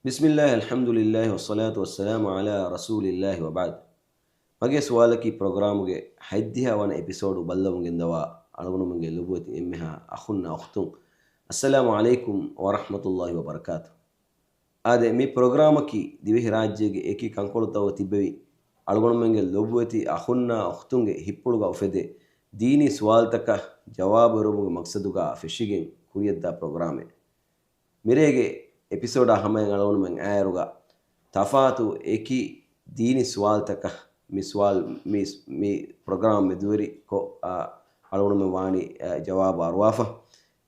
ಬಿಸ್ಮಿಲ್ಲಾಹ್ ಅಲ್ಹಮ್ದುಲಿಲ್ಲಾಹಿ ವಸ್ಸಲಾತು ವಸ್ಸಲಾಮು ಅಲಾ ರಸೂಲಿಲ್ಲಾಹಿ ವಬಾದ್. ಮಗೆ ಸುವಾಲಕಿ ಪ್ರೋಗ್ರಾಮ್ಗೆ ಹೈದ್ಯ ಅವನ ಎಪಿಸೋಡು ಬಲ್ಲವಂಗೆಂದವ ಅಳವಣುಮಂಗೆ ಲುಬುವತಿ ಎಮ್ಮೆಹ ಅಖುನ್ನ ಅಖ್ತುಂ ಅಸ್ಸಲಾಮು ಅಲೈಕುಂ ವರಹಮತುಲ್ಲಾಹಿ ವಬರ್ಕಾತು. ಆದೆ ಮಿ ಪ್ರೋಗ್ರಾಮಕಿ ದಿವಿಹಿ ರಾಜ್ಯಗೆ ಏಕಿ ಕಂಕೊಳುತ್ತವ ತಿಬ್ಬೆವಿ ಅಳವಣುಮಂಗೆ ಲುಬುವತಿ ಅಖುನ್ನ ಅಖ್ತುಂಗೆ ಹಿಪ್ಪುಳುಗ ಒಫೆದೆ ದೀನಿ ಸುವಾಲ್ತಕ ಜವಾಬು ಇರುವುಗೆ ಮಕ್ಸದುಗ ಫೆಶಿಗೆಂ ಕುರಿಯದ್ದ ಪ್ರೋಗ್ರಾಮೆ ಮಿರೇಗೆ ಎಪಿಸೋಡ ಹಮೆಂ ಅಳವಣುಮೆಂ ಆಯರುಗ ತಫಾತು ಏಕಿ ದೀನಿ ಸುವಾಲ್ತಕ ಮಿ ಪ್ರೋಗ್ರಾಮ್ ಮೆದುವರಿ ಕೊ ಅಳವಣುಮೆಂ ವಾಣಿ ಜವಾಬು ಅರುವಾಫ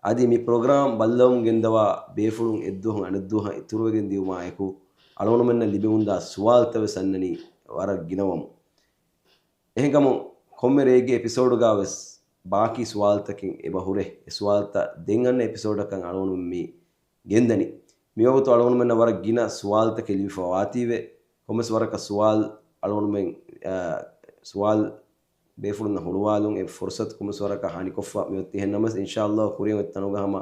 ಆದಿ ಮಿ ಪ್ರೋಗ್ರಾಮ್ ಬಲ್ಲವಂಗೆಂದವ ಬೇಫುಳುಂ ಎದ್ದುಹಂ ಅಣೆದ್ದುಹ ಇತುರುವೆಗೆಂ ದಿವುಮಾಯಕು ಅಳವಣುಮೆನ್ನ ಲಿಬೆವುಂದ ಸುವಾಲ್ತವೆ ಸನ್ನನಿ ವರ ಗಿನವಮು එහෙගමු කොම්මරේගේ එපිසෝඩ් ගාවස් ಬಾಕಿ ಸುವಾಲ್ತකින් එබ ಹುರೆ ಸುವಾಲ್ತ ದೆಂಗನ್ನ ಎಪಿಸೋಡಕಂ ಅಳವಣು ಮಿ ಗೆಂದನಿ මියවතු අලවුණු මෙන්න වර ගින සුවාල්ත කෙලිවිෆ වාතිවේ කොමස් වරක සුවාල් අලවුණු මෙන් සුවාල් බේෆුළුන හුළුවාලුන් ඒ ෆුර්සත් කොමස් වරක හානි කොෆා මියොත් එහෙන්නමස් ඉන්ෂාඅල්ලාහ් කුරියන් තනුගහම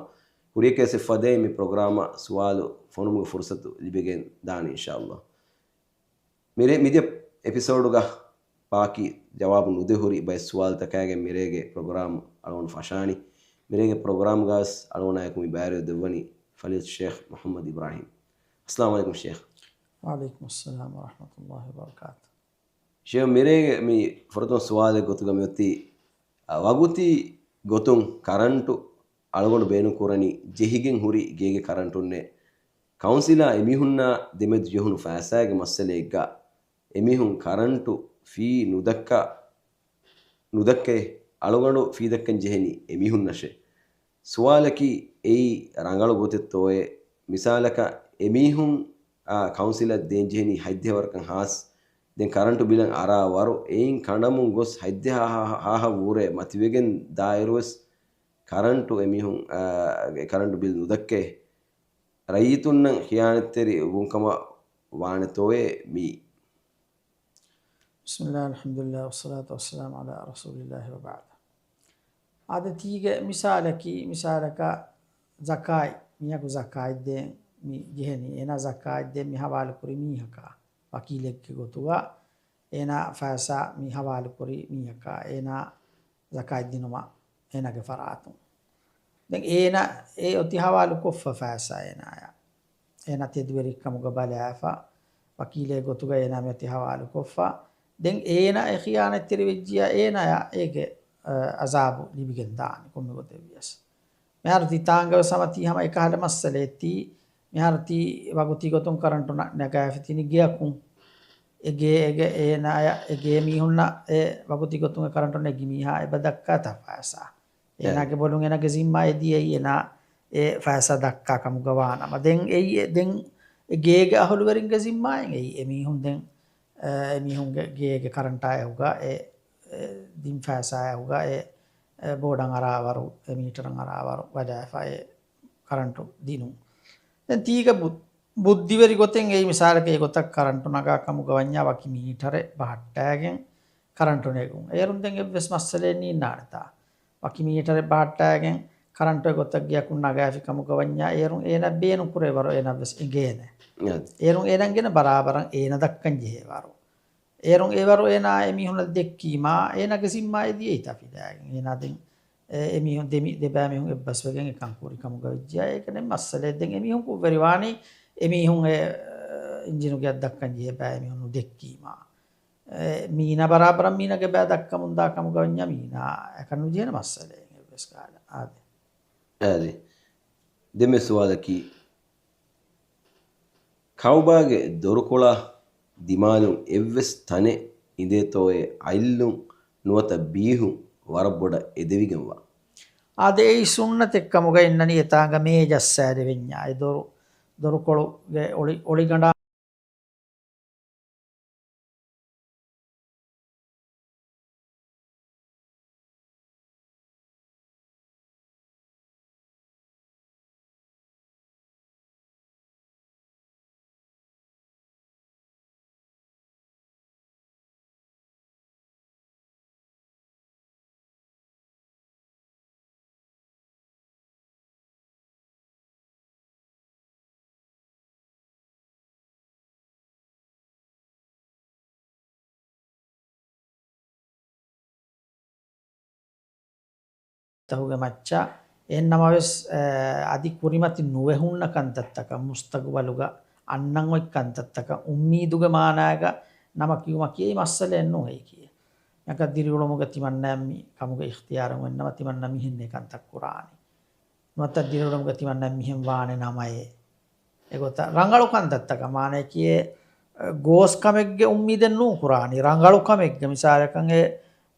කුරියකේ සෙෆදේ මි ප්‍රෝග්‍රෑම සුවාල් ෆොනුමු ෆුර්සත් ලිබෙගෙන් දාන ඉන්ෂාඅල්ලාහ් මිරේ මිදෙ එපිසෝඩ් ගහ ಬಾಕಿ ಜವಾಬು ನುದೆಹುರಿ ಬೈ ಸುವಾಲ್ ತಕಾಗೆ ಮಿರೇಗೆ ಪ್ರೋಗ್ರಾಮ್ ಅಳವಣು ಫಶಾನಿ ಮಿರೇಗೆ ಪ್ರೋಗ್ರಾಮ್ ಗಾಸ್ ಅಳವಣಾಯಕು ಮಿ ಬ್ಯಾರೆ ದೆವ್ವನಿ فليل الشيخ محمد إبراهيم. السلام عليكم شيخ. وعليكم السلام ورحمة الله وبركاته. شيخ ميري مي فرطون سؤال غوتو ميوتي وغوتي غوتون كارنتو Alagoda බේනු කුරණි ජෙහිගෙන් හුරි ගේගේ කරන්ටුන්නේ කවුන්සිලා එමිහුන්නා දෙමෙද් ජෙහුණු ෆෑසාගේ මස්සලේග්ගා එමිහුන් කරන්ටු fee නුදක්කේ Alagoda fee දක්කන් ජෙහෙනි එමිහුන් නෂේ ಸುವಾಲಕಿ ಏಯಿ ರಂಗಳು ಗೊತ್ತಿತ್ತೋಯೆ ಮಿಸಾಲಕ ಎಮೀಹುಂ council ದೇಂಜೆನಿ ಹೈದ್ಯ ವರ್ಕಂ ಹಾಸ್ ದೆನ್ ಕರೆಂಟು ಬಿಲಂ ಅರಾ ವರು ಏಯಿನ್ ಕಂಡಮುಂ ಗೊಸ್ ಹೈದ್ಯ ಹಾಹ ಊರೆ ಮತಿವೆಗೆನ್ ದಾಯಿರುವಸ್ ಕರೆಂಟು ಎಮೀಹುಂ ಕರೆಂಟು ಬಿಲ್ ನುದಕ್ಕೆ ರೈತುನ್ನಂ ಖಿಯಾನತ್ತೆರಿ ಉಂಕಮ ವಾಣತೋಯೆ ಮೀ ಬಿಸ್ಮಿಲ್ಲಾಹ್ ಅಲ್ಹಮ್ದುಲಿಲ್ಲಾಹ್ ವಸ್ಸಲಾತು ವಸ್ಸಲಾಮು ಅಲಾ ರಸೂಲಿಲ್ಲಾಹಿ ವಬಾದ್. ada tiga misalaka zakai miyaku zakai den mi jeheni ena zakai den mi hawal kuri mihaka wakilek gotuwa ena fasa mi hawal kuri mihaka ena zakai dinuma ena ge faratu den ena oti hawal koffa fasa ena tedweri kamuga balafa wakile gotuga ena mi oti hawal koffa den ena khiyanat tirwejia ena ya ege අසාබු ලිබිගෙන් දාන්නේ කොම්මෙ ගොතේ වියස් මෙහරති තාංගව සමති හැම එකහල මස්සලෙති මෙහරති වගුති ගොතුන් කරන්ටු නැගෑෆිතිනි ගියකුන් එගේ ඒනාය එගේ මිහුන්න ඒ වගුති ගොතුන් කරන්ටු නැගිමිහා එබදක්කා තපාසා ඒනාගේ බොලුන් එනගේ සිම්මායේදී එනා ඒ ෆාසා දක්කා කමු ගවානම දෙන් දෙන් ගේගේ අහළු වරින්ගේ සිම්මායෙන් එමිහුන් දෙන් එමිහුන්ගේ ගේගේ කරන්ටාය උගා ඒ දින් ෆෑසාය උගා ඒ බෝඩන් අරාවරු මීටරන් අරාවරු වඩාෆාය කරන්ටු දිනු දැන් තීක බුද්ධිවරි ගොතෙන් ඒ මිසාලකේ ගොතක් කරන්ටු නගා කමු ගවඤ්ඤා වකි මීටරේ බහට්ටාගෙන් කරන්ටු නෙගුම් ඒරුම් දැන් එවස් මස්සලේ නීනාරතා වකි මීටරේ බහට්ටාගෙන් කරන්ටු ගොතක් ගියකුන් නගාෆි කමු ගවඤ්ඤා ඒරුම් එන බේනු කුරේ වර එනවස් ඉගේන ඒරුම් එනගෙන බරාබරන් එන දක්කන් ජේවරු ඒරුන් ඒවරු එනා එමිහුන දෙක්කීමා ඒනගේ සිම්මායේදී ඒ තෆිදාගෙන් එනාදෙන් එමිහුන් දෙබෑ මිහුන් එබ්බස් වගෙන් එකන් කුරි කමු ගවිජ්ජා ඒකනේ මස්සලේ දෙන් එමිහුන් කුවරිවානි එමිහුන් ඉන්ජිනුගේ දක්කන් ජේ බෑ එමිහුන් දෙක්කීමා මීන බරාබර මීනගේ බෑ දක්කමුන් දා කමු ගවඤ්ඤා මීනා එකනු ජේන මස්සලේ එබ්බස් කාලා ආදි දෙමෙ සුවාලකි කවුබාගේ දොරකොලා ದಿಮಾಲು ಎವ್ವೆಸ್ ತನೆ ಇಂದೇತೋಯೆ ಐಲ್ಲುಂ ನುವತ ಬೀಹುಂ ವರಬೊಡ ಎದೆವಿಗೆಂವ ಅದೇ ಈ ಸುನ್ನತೆಕ್ಕಮುಗ ಇನ್ನನಿ ಎತಾಂಗ ಮೇಜಸ್ಸಾದೆ ವೆඤ್ಞಾ ದೊರುಕೊಳುಗೆ ಒಳಿಗಂಡ tahuge macca ennamaves adi kurimati nuwehunna kantattaka mustaqbaluga annan oi kantattaka ummiduge maanaga nama kiyuma kiye masale ennu hei kiye naka dirulumuga timannammi kamuga ikhtiyarun wennama timanna mihinne kantak qur'ani nuatta dirulumuga timanna mihen waane namaye egota rangalu kantattaka maane kiye gos kamegge ummiden nu qur'ani rangalu kamegge misalakan e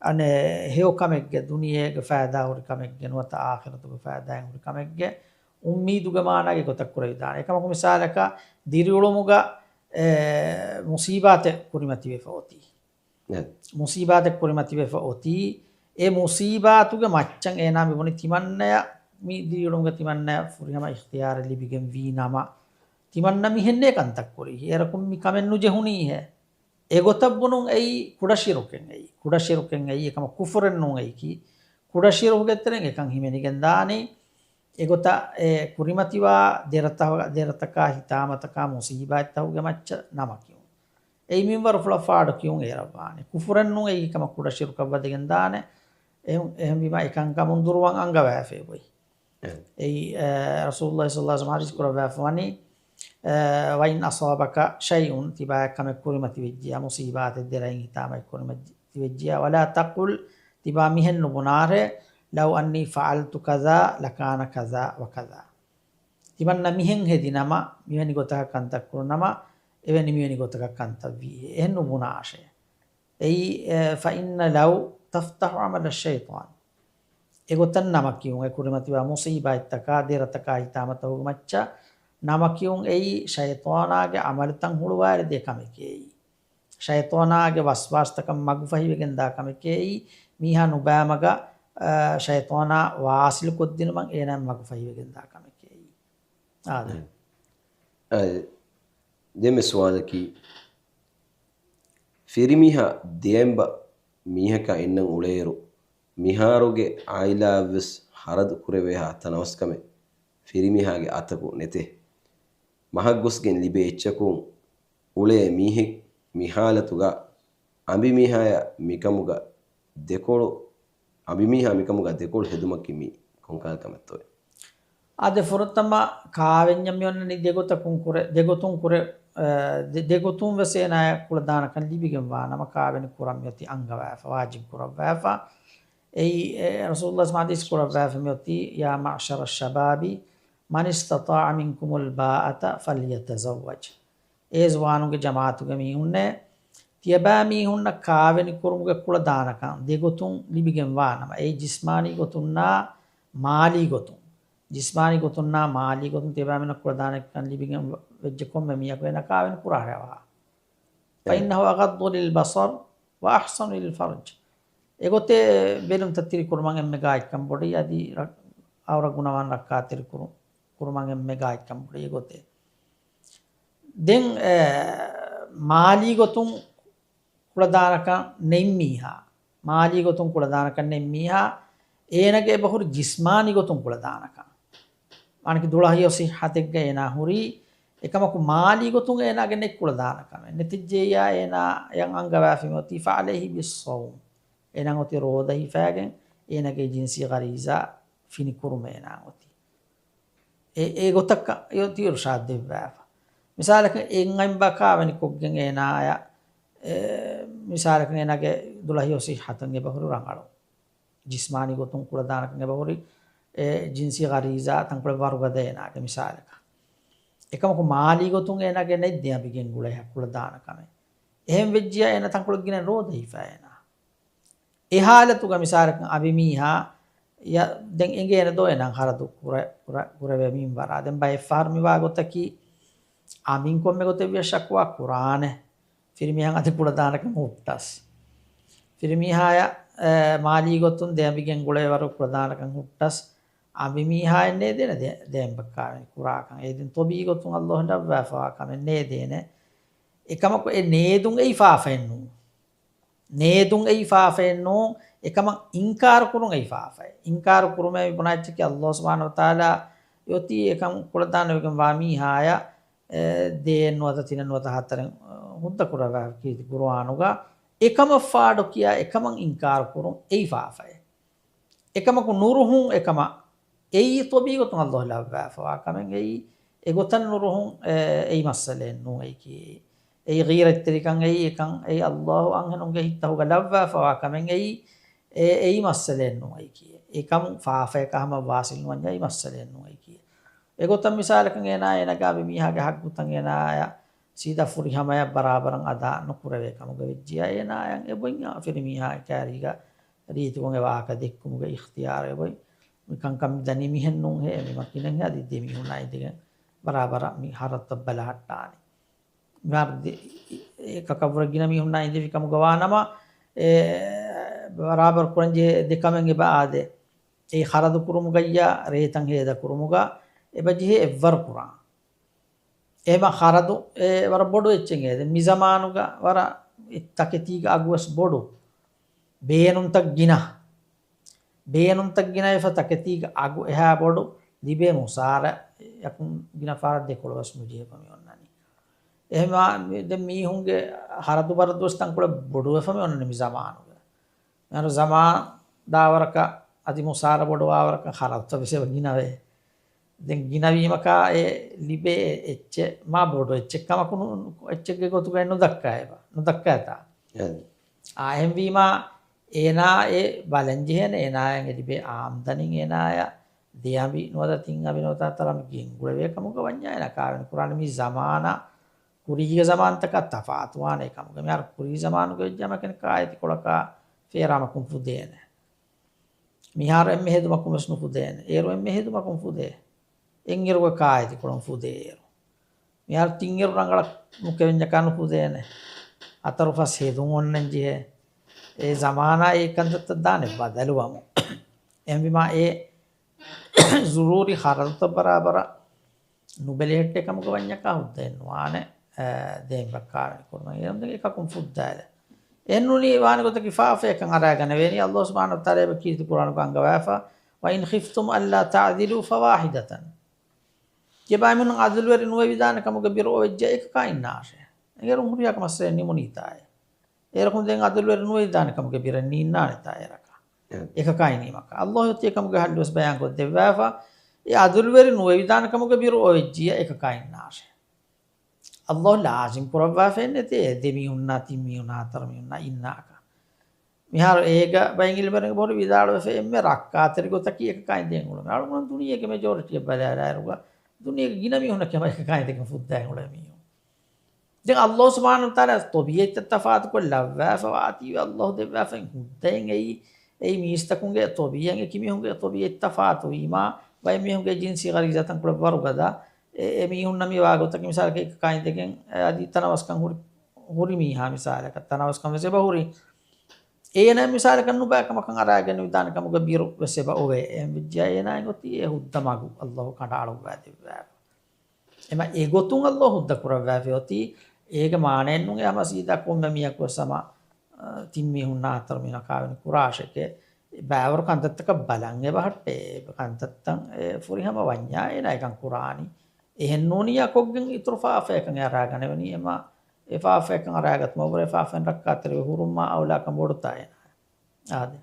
ane heo kamegge duniyege faada hori kamegge nuata akhiratuge faada hori kamegge ummiduge maanage gotak kura vidana ekama ko misalaka dirulumuga musibate kurimati we foti musibate kurimati we foti e musibatuge macchan ena me boni timannaya mi dirulumuga timannaya furihama ikhtiyar libigen vinama timanna mihenne kantak kuri erakum mi kamennu jehuni he egotabbunun ei kudashiruken ei ekama kufurennun ei ki kudashirugetteren ekan himenigen daani egota kurimatiwa derataka hitamataka musibattahuge macca namakiyun ei minwar fulafaadu kiyun erawani kufurennun ei ekama kudashirukabadigen daane ehem bima ekan kamun durwan angawafe boy ei rasulullah sallallahu alaihi wasallam hadis kurawafani wain asabaka shay'un tiba kama kurimati wejja musibat derain hitama kurimati wejja wala taqul tiba mihen nubunare law anni fa'altu kaza lakana kaza wa kaza tibanna mihen hedinama miheni gotaka kantak kurunama eveni miheni gotaka kantavi en nubunashe ei fa inna law taftahu amal ash-shaytan egotan namakiyun e kurimati wa musibat takaderataka hitama tahu macca namakiyun ei shaytanage amaltan huluwari de kamekei shaytanage waswastakam magfahiwegen da kamekei miha nubamaga shaytana wasil koddin man enam magfahiwegen da kamekei ade deme swalaki firimiha demba mihaka innan uleeru miharuge ailavis harad kureweha tanawaskame firimihage ataku nete mahagusgen libe echakun ule mihe mihalatuga ambi mihaya mikamuga dekolu ambi miha mikamuga dekolu hedumakki mi konkal kamettoy ade furutama kavenyam yonna ni degotakun kure degotun kure degotun vesena kula dana kan libigen wa nama kaven kuram yoti angawa wajib kurawa ei rasulullah sallallahu alaihi wasallam yoti ya ma'shar ash-shababi man istata'a minkum al-ba'ata falyatazawwaj ezwanuge jamaatuge mihunne tiyaba mihunna kaaveni kurumuge kula daanakan degotun libigen waanama ei jismani gotunna maali gotun jismani gotunna maali gotun tiyaba mena kula daanakan libigen wejje komme miyak wena kaaveni kurarewa fa innahu aghaddu lil basar wa ahsanu lil farj egote belum tattiri kurman emme gaikam bodi adi awra gunawan rakkatir kuruman emme gaikam bodi egote den maali gotun kuladanakan nemmiha maali gotun kuladanakan nemmiha enage bahur jismani gotun kuladanakan aniki dulahiyo sihhategge ena huri ekamaku maali gotun enage nek kuladanakan netijjeya ena yang angawa fimoti fa alayhi bis-sawm ena ngoti rodahi fagen enage jinsi gariza fini kurume ena ngoti e gotakka yoti irshad devva misalaka engaim bakavani koggen enaya misalaka enage dulahiyo sihhatange bahuru rangalo jismani gotun kuladanakan bahuri jinsi gariza tankul waruga dena ke misalaka ekamaku maali gotun enage nedde abigen gulaya kuladanakan ehem vejjiya ena tankul ginen rodahi faena e halatuga misalaka abimiha ya den engena do enan haradu kura min bara den bay farmi wa gotaki amin komme gote shakwa qur'ane firmihan ati kuladanakan huttas firmihaya maali gotun deabigen gule waru kuladanakan huttas abimiha enne dena dembakkaven qur'akan edin tobi gotun allah dabwa fa kamen ne dene ekamako e nedun ei faafennu nedun ei faafennu ekama inkar kurun ei faafai inkar kurume bunachki allah subhanahu wa taala yoti ekam kuladanakan wami haya den wata tinan wata hataren hudda kurawa ki qur'anuga ekama faado kiya ekaman inkar kurun ei faafai එකමකු nuruhun ekama ei tobi gotun Allah labba fa kamen ei egotan nuruhun ei masalen nu ei ki ei ghirat trikan ei ekan ei Allah anhanun ge hitta hoga labba fa kamen ei masalen nu ei ki ekam fa fa kahama wasil nu anja ei masalen nu ei ki egotan misalakan ena gabe miha ge hakkutan ena ya sida furi hamaya barabaran ada nukurave kamuga vejjiya ena yan ebonya firi miha kariga riti konge waaka dekkumuga ikhtiyar eboy mikan kam dani mihennun he mi makinen he adi demi hunai diga barabara mi harat balahattani mardi ekakavra gina mi hunai devi kamuga wanama barabar kuranje dekamen eba ade e haradu kurumuga ya retan heda kurumuga ebaji he evvar kuran එහෙම හරදු වර බොඩු එච්චෙන් ඒද මිසමානුග වර ඉත්තකෙතිග අගුවස් බොඩු බේනුන්තක් ගින එෆතකෙතිග අගු එහා බොඩු දිබේ මුසාර යකුන් ගින පාර දෙකොළවස් මුජිය පමි ඔන්නනි එහෙම දැන් මීහුන්ගේ හරදු වරදොස්තන් කුල බොඩු එෆමි ඔන්නනි මිසමානුග නර සමා දාවරක අදි මුසාර බොඩු ආවරක හරත්ත විසව ගිනවේ දැන් ගිනවීමකා ඒ ලිබේ එච්ච මා බොඩු එච්චකමකුණු එච්චගේ ගොතු ගන්න නොදක්කා ආයම් වීමා ඒනා ඒ බලංජිහෙන ඒනායන් ලිබේ ආම්දනින් ඒනාය දියම්වි නොදතින් අවිනෝතතරම් ගින් ගුලවේ කමුක වඤ්ඤායන කාවෙන කුරාන මි zamaana කුරීග zamaantක තෆාතුවාන එකමුක මෙහර කුරී zamaanu ගෙජ්ජම කෙන කායති කොලකා ෆේරාම කුම් ෆුදේන මිහාර එම්මෙ හෙදුම කුමස්නු ෆුදේන aero එම්මෙ හෙදුම කුම් ෆුදේ engiruga kaayati kolon fudeero miyar tingiru rangala mukevenya kanu fudeene ataru fas hedun onnen jihe e zamana e kandatta dane badaluwamu envima e zururi haralta barabara nubelehette kamuga wanyaka huddennuane dembakkaane kurma yamde ekakum fuddaale ennuni waane gota kifafe kan aragane veni Allah subhanahu wa taala be kirti qur'an ko angawafa wa in khiftum alla ta'dilu fawahidatan jebaimun adulweri nuwe vidana kamuga biro wejja ekaka innaashe egeru muriya kamasse ni munitaaya erakum den adulweri nuwe vidana kamuga biro ni innaane taayaraka ekaka inimaka Allah yotti kamuga hallus bayan ko dewafa e adulweri nuwe vidana kamuga biro wejja ekaka innaashe Allah lazim kurwa fennete demi unna timmi unna tarmi unna innaka mihar ega bayingil bereng boru vidalo fe emme rakkaateri gotaki ekaka iden ulo alun duniyege majority balaaruga दुनिया की गिना भी होना क्या मैं कहाँ देखें फुद्दा है उड़े मियों देख अल्लाह सुब्हान व तआला तो भी एक तफात को लव्वा फवाती व अल्लाह दे वा फन देंगे ये मीस तकुंगे तो भी यंगे कि मी होंगे तो भी एक तफात हुई माँ वही मी होंगे जिनसी गरीज़ा तंग पर बारू गदा ए मी होना मी वागो तक मिसाल के कहाँ देखें आदि तनावस कंग हुरी मी हाँ मिसाल है तनावस कंग वैसे बहुरी ඒන මිසාල කන්නු බෑකමකන් අරගෙන විදාන කමුග බීරු වෙසෙබ ඔවේ එම් විජ්ජය ඒනයි ගොති ඒ හුද්දමගු අල්ලාහ් කඩාලු වැදිවා එම ඒ ගොතුන් අල්ලාහ් හුද්ද කරවා වේති ඒක මානෙන්නුගේ අමසීදා කොම්ම මියක් වසම තිම්මි හුන්නා අතර මින කාවෙන කුරාෂකේ බෑවර කන්තත්තක බලන් ඒ බහට්ටේ කන්තත්තන් ෆුරිහම වඤ්ඤා ඒනයිකන් කුරානි එහෙන් නෝනියා කොග්ගෙන් ඉතුරු ෆාෆයකන් අරගෙන වෙනි එම इफ़ाफ़े kan aragat mawre ifafen rakkatere hurumma awla kan bodutayena ade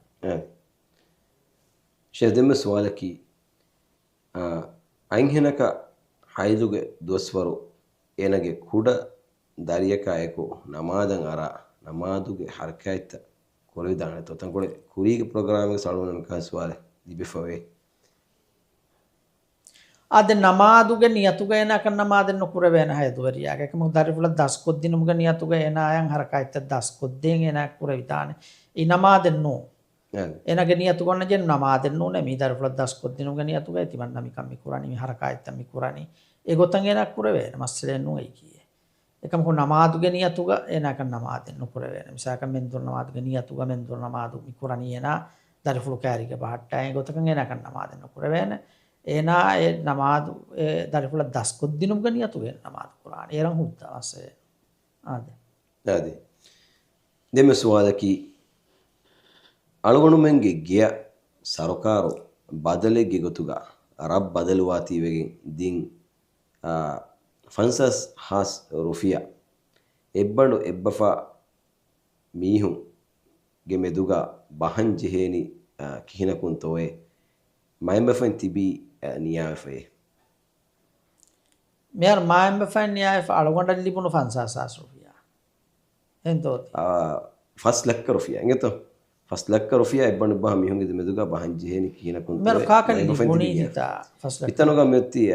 shedem suwalaki ainhenaka haiduge doswaru enage kuda dariyaka eko namadan ara namaduge harkaita kolidane totan kole kurige program එක සලුනන kan suwale dibefave අද නමාදුගේ නියතුගේ එන කන නමාදෙන් නුකුර වෙන හයදුවරියාගේ එකම දරිපුල දස් කොද්දිනුමුගේ නියතුගේ එන අයන් හරකයිත දස් කොද්දෙන් එන කුර විතානේ ඊ නමාදෙන් නෝ එනගේ නියතු ගන්න ජෙන් නමාදෙන් නෝ නේ මේ දරිපුල දස් කොද්දිනුමුගේ නියතුගේ තිබන් නමි කම් මිකුරානි මේ හරකයිත මිකුරානි ඒ ගොතන් එන කුර වෙන මස්සලෙන් නෝ ඒ කියේ එකම කො නමාදුගේ නියතුගේ එන කන නමාදෙන් නුකුර වෙන මිසක මෙන් දුර නමාදුගේ නියතුගේ මෙන් දුර නමාදු මිකුරානි එන දරිපුල කෑරිගේ බහට්ටයි ගොතකන් එන කන නමාදෙන් නුකුර වෙන ඒනා ඒ නමාදු දරිපුල දස් කොද්දිනුම් ගනියතු වෙන නමාදු කුරාන ඒරන් හුද්දාසේ ආදි දෙම සුවාලකි අලගොණුමෙන්ගේ ගිය සරකාරු බදලෙගේ ගොතුගා අරබ් බදලුවාති වෙගෙන් දින් ෆන්සස් හාස් රුෆියා එබ්බඩු එබ්බෆා මීහුම් ගේ මෙදුගා බහන් ජෙහෙනි kihinakun towe maimbe fen tibi niyawe fe මෙයාර මායම්බ ෆැන්යාය Alagoda ලිබුණු 500,000 රුපියා එතෝති fas lakka rufiya ingeto fas lakka rufiya ibban bah mihunge meduga bahan jiheni kihinakun මෙයාර කාකල ලිබුණී හිතා ෆස් ලක්ක itanoga metti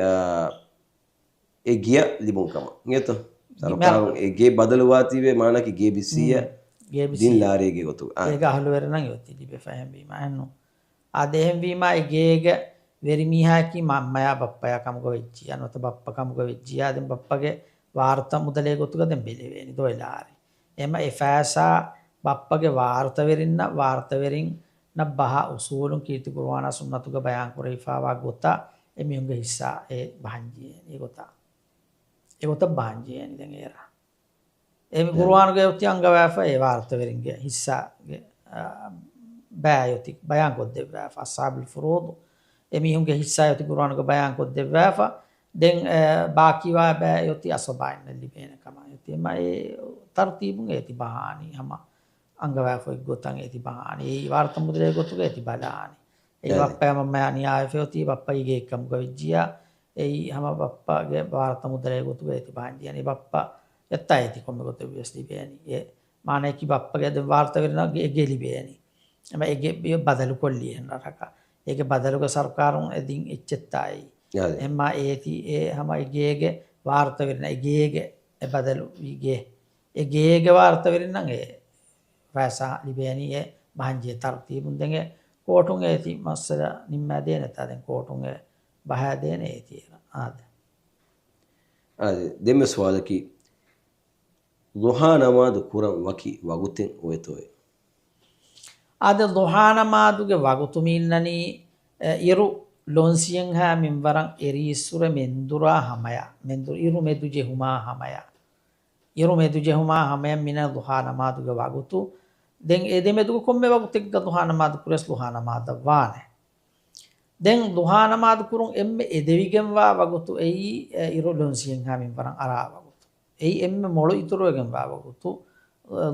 e giya libun kama ingeto sarkaru e ge badaluwatiwe manaki ge bisiya din laarege gotu ඒක අහලු වෙරනම් යොති ලිබෙ ෆැම්බීම අන්නු ආදෙහෙම් වීම ඒගේග වෙරිමිහාකි මම්මයා බප්පයා කමුග වෙච්චි අනොත බප්ප කමුග වෙච්චි ආදෙන් බප්පගේ වාර්තා මුදලේ ගොතුක දැන් බෙලෙවෙනි දොයිලාරි එම එෆාසා බප්පගේ වාර්තා වෙරින්න වාර්තා වෙරින් නබ්බහ උසූලුන් කීති කුර්ආන සුන්නතුක බයන් කුරයිෆාවා ගොතා එමියුන්ගේ හිස්සා ඒ බහන්ජියේ ඒ ගොත බහන්ජියේ දැන් ඒරා එමි කුර්ආනගේ යොති අංගවෑෆ ඒ වාර්තා වෙරින්ගේ හිස්සාගේ බෑයොති බයන් කොත් දෙවෑෆ අස්සාබුල් ෆුරූද් එමිහුන්ගේ හිස්සා යොති කුර්ආනක බයන් කොත් දෙවෑෆ දැන් බාකිවා බෑයොති අසබයින් ලිබේන කම යොති මයි තර්තිබුන් ඒති බහානි හම අංගවෑෆ ගොතන් ඒති බහානි ඒ වාර්තා මුදලේ ගොතුක ඒති බලානි ඒ බප්පා මම්මා නියාය ෆයොති බප්පයිගේ එකම් ගවිජ්ජියා ඒ හම බප්පාගේ වාර්තා මුදලේ ගොතුක ඒති බහන්ජියනි බප්පා එත්තා ඒති කොම්ම ගොත වියස්ලි බෑනි ඒ මානේ කි බප්පගේ දැන් වාර්තා වෙරන ගෙලි බෑනි එම ඒගේ බදලු කොල්ලියෙන් රටක ඒකේ බදලුක සර්කාරුන් එදින් එච්චෙත්තායි එම්ම ඒති ඒ හම ඒගේ වාර්තා වෙරන ඒගේ ඒ බදලු ඒගේ වාර්තා වෙරන ඒ වෑසා ලිබෑනි ඒ බහන්ජිය තර්තිබුන් දෙගේ කෝටුන් ඒති මස්සල නිම්මා දෙන තදෙන් කෝටුන් ඒ බහ දෙන ඒති ආද දෙම සවාලකි දුහා නමාද කුරම් වකි වගුතෙන් ඔයතෝය අද දුහා නමාදුගේ වගුතුමින්නනි ඉරු ලොන්සියෙන් හා මින්වරන් එරීසුර මෙන්දුරා හමය මෙන්දුර ඉරු මෙදු ජෙහුමා හමය ඉරු මෙදු ජෙහුමා හමය මින දුහා නමාදුගේ වගුතු දැන් ඒ දෙමෙදුක කොම්මේ වගුතෙක් දුහා නමාදු කුරස් දුහා නමාද වානේ දැන් දුහා නමාදු කුරුන් එම්මේ එදෙවිගෙන් වා වගුතු එයි ඉරු ලොන්සියෙන් හා මින්වරන් අරා වගුතු එයි එම්මේ මොළු ඉතුරුවෙන් වා වගුතු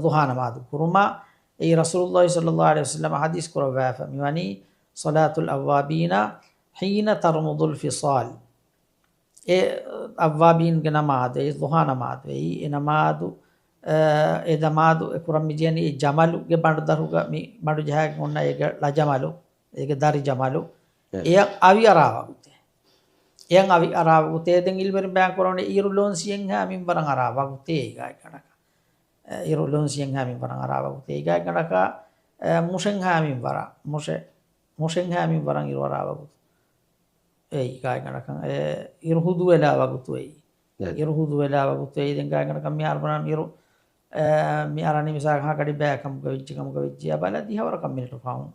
දුහා නමාදු කුරුමා ඒ රසූලුල්ලාහි සල්ලල්ලාහු අලයිහි වසල්ලම හදීස් කරවෑෆ මිවනි සලාතුල් අවවාබීනා හීන තර්මුදුල් ෆිසාල් ඒ අවවාබීන්ගේ නමාද ඒ දුහා නමාද ඒ නමාදු ඒ දමාදු කුරම් මිජියනි ඒ ජමලුගේ බඬ දරුග මේ බඬ ජහක් මොන්න ඒක ලජමලු ඒක දරි ජමලු එය අවි අරාවගුතේ එයන් අවි අරාවගුතේ දෙන් ඉල්වරින් බෑන් කරන්නේ ඊරු ලොන්සියෙන් හා මින් බරන් අරාවගුතේ ඒකයි කඩක ඉරු ලොන්සියෙන් හා මින් බරන් අරාවගුතේ ඒකයි කඩක මුෂෙන් හා මින් බර මුෂෙන් හා මින් බරන් ඉරු අරාවගුත ඒකයි කඩක ඉරු හුදු වෙලා වගුතු ඒ ඉරු හුදු වෙලා වගුතු ඒ දෙන් ගාය කඩක මියාර බරන් ඉරු මියාරනි මිසා හා කඩි බෑකම් ගවිච්චි බල දිහවර කම්මිනට පාවුන්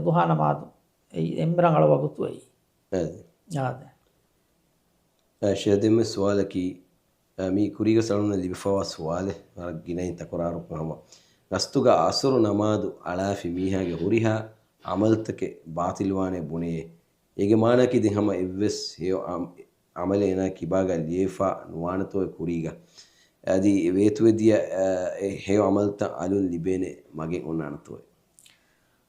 දුහා නමාදු එම්බරන් අල වගුතු ඒ යාද شهدم سؤالك مي كوريغا سالونا اللي بفوا سؤاله رجينين تكرارو فهم رستوغا أسر نماد على في ميها جهوريها عملتك باطل وانه بني يجي معنا كده هم إبس هي عملنا كباغا ليفا نوانتو كوريغا هذه ويتوديا هي عملت علون لبينه ماجي ونانتو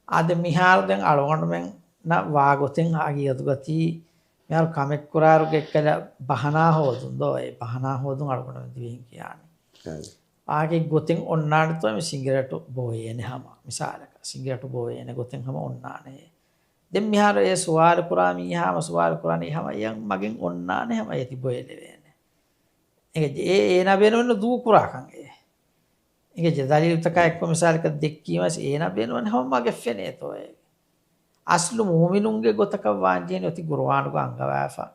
ආද මිහාර දැන් අලවන්න න වාගොතෙන් ආගියතුගති මෙයාර කමෙක් කුරාරුගේ එක්කල බහනා හොදුන්දෝ ඒ බහනා හොදුන් අලවන්න දිවෙන් කියන්නේ ආගේ ගොතෙන් ඔන්නාට තමයි සිංගරට බෝයේනේ හැම මිසාලක සිංගරට බෝයේනේ ගොතෙන් හැම ඔන්නානේ දැන් මිහාර ඒ සුවාල කුරා මිහාම සුවාල කුරානේ හැම යන් මගෙන් ඔන්නානේ හැම යති බෝයේනේ වෙන්නේ ඒ නබේනොන්න දූ කුරාකන් ඒක ජදාලි උතකයක් කොමසාලක දෙක්කීමස් ඒන බේනවන හැමගේ ෆෙනේ තෝය අස්ලු මුමිනුන්ගේ ගොතක වාංජේන ඔති කුර්ආනුක අංගවාෆා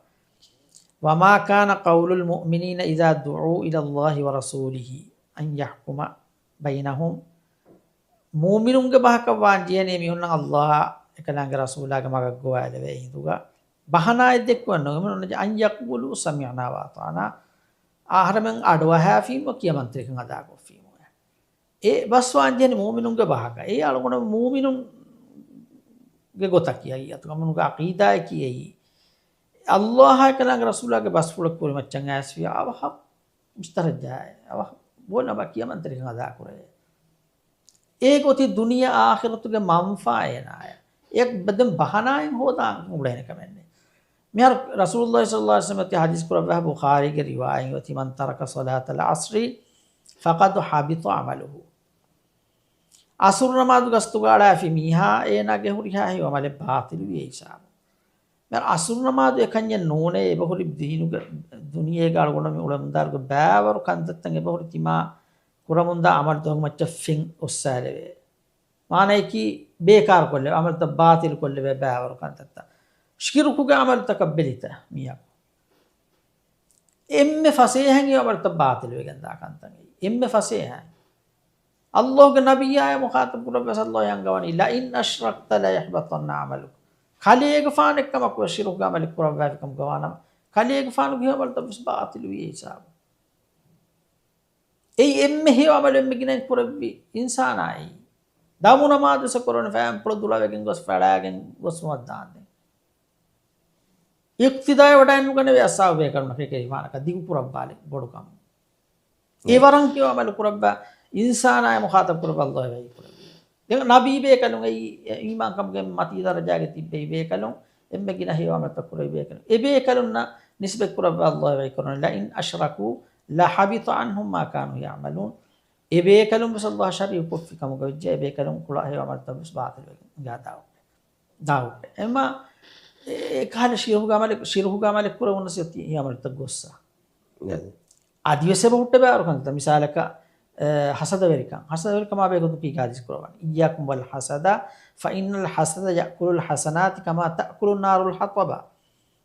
වමා කාන කවුලුල් මුමිනීන ඉදා දුඋ ඉලල්ලාහි වරසූලිහි අන් යහ්කුම බයිනහුම් මුමිනුන්ගේ බහක වාංජේනේ මිහුන්න අල්ලාහ එකලංග රසූලාගේ මගක් ගෝවාද වේ හිතුගා බහනායි දෙක්වන්න මොන අන් යක්බුලු සමිඅනා වාතානා ආහරමෙන් අඩවහා ෆීම කියමන්ත්‍රිකන් අදා කොෆී ඒ බස්වාන්ජනේ මුමිනුන්ගේ බහක ඒ අලගොන මුමිනුන්ගේ ගොතක් කියයි අතකමනුගේ අකීදාය කියයි අල්ලාහ කලංග රසූලාගේ බස්ෆුලක් කුරි මච්චන් ඇස්විය අවහ මුස්තරජාය අවහ බොන බකියමන්තරික අදා කරේ ඒගොති දුනිය ආඛිරතුගේ මන්ෆායනාය එක් බදම් බහනායෙන් හෝදාන් උඩේන කමන්නේ මියර රසූලුල්ලාහි සල්ලල්ලාහු අලයිහි වසල්ලම් හදීස් කුරබහ බුඛාරිගේ රිවායන් යති මන් තරක සලාතල් අස්රි ෆකද් හබිත අමලුහු අසුර නමාදු ගස්තුගාඩා ෆි මීහා ඒනගේ හුරිහා හි වමල බාතිල් වේයිසා මර අසුර නමාදු එකන්ය නෝනේ එබහුරි දීනුග දුනියේ ගාල ගොන මේ උලම් දාර්ග බෑවරු කන්තත්තන් එබහුරි තිමා කුරමුන්දා අමල් දොග මච්ච ෆින් ඔස්සාලවේ මානේ කි බේකාර කොල්ල අමල් ත බාතිල් කොල්ල වේ බෑවරු කන්තත්ත ಶಿರುಕುಗೆ ಅಮಲ್ ತಕಬ್ಬಲಿತ ಮಿಯ ಎಮ್ಮೆ ಫಸೇಹಂಗಿ ಅಮಲ್ ತ ಬಾತಿಲ್ ವೆಗಂದ ಕಂತಂಗಿ ಎಮ್ಮೆ ಫಸೇಹ ಅಲ್ಲಾಹ್ಗೆ ನಬಿಯಾಯ ಮುಖಾತಬ್ ಕುರಬ ಸಲ್ಲಲ್ಲಾಹು ಯಂಗವನಿ ಲ ಇನ್ ಅಶ್ರಕ್ತ ಲ ಯಹಬತನ್ನ ಅಮಲು ಖಾಲಿಗೆ ಫಾನಕ ಮಕ ಶಿರುಕು ಅಮಲ್ ಕುರಬ ಕಂ ಗವಾನ ಖಾಲಿಗೆ ಫಾನುಗೆ ಅಮಲ್ ತ ಬಾತಿಲ್ ವಿ ಹಿಸಾಬ್ ඒ එම්මෙ හේව අමල එම්මෙ ගිනන් කුරබ්බි ඉන්සානයි දාමුන මාදස කරන ෆෑම් ප්‍රොදුලවකින් ගොස් ෆඩාගෙන් ගොස් වදාන්නේ ඉක්තිදාය වඩන්න ගන වැස්සාව වේ කරන ෆේකේ මානක දිගු පුරබ්බාලේ බොඩුකම් ඒ වරන් කියව අමල කුරබ්බා ඉන්සානයි මුඛාතබ කුරබල්ලාහ් වේ කුරබ්බි දෙක නබී වේ කලුන් ඒ ඊමාන් කම්ගේ මති දරජාගේ තිබ්බේ වේ කලුන් එම්මෙ ගින හේව අමල කුරබි වේ කලුන් ඒ වේ කලුන් නිස්බත් කුරබල්ලාහ් වේ කරන ලා ඉන් අශ්රකු لا حبط عنهم ما كانوا يعملون إبيكلم بس الله شريف كفي كم قوجة إبيكلم كل هي عمل تبص باطل جا داو إما كهل شيره عمل كورة ونسيتي هي عمل تجوسا عادي سبب تبع أركان مثالك حسد وريكا ما بيقولوا في قادس كوران إياكم والحسد فإن الحسد يأكل الحسنات كما تأكل النار الحطب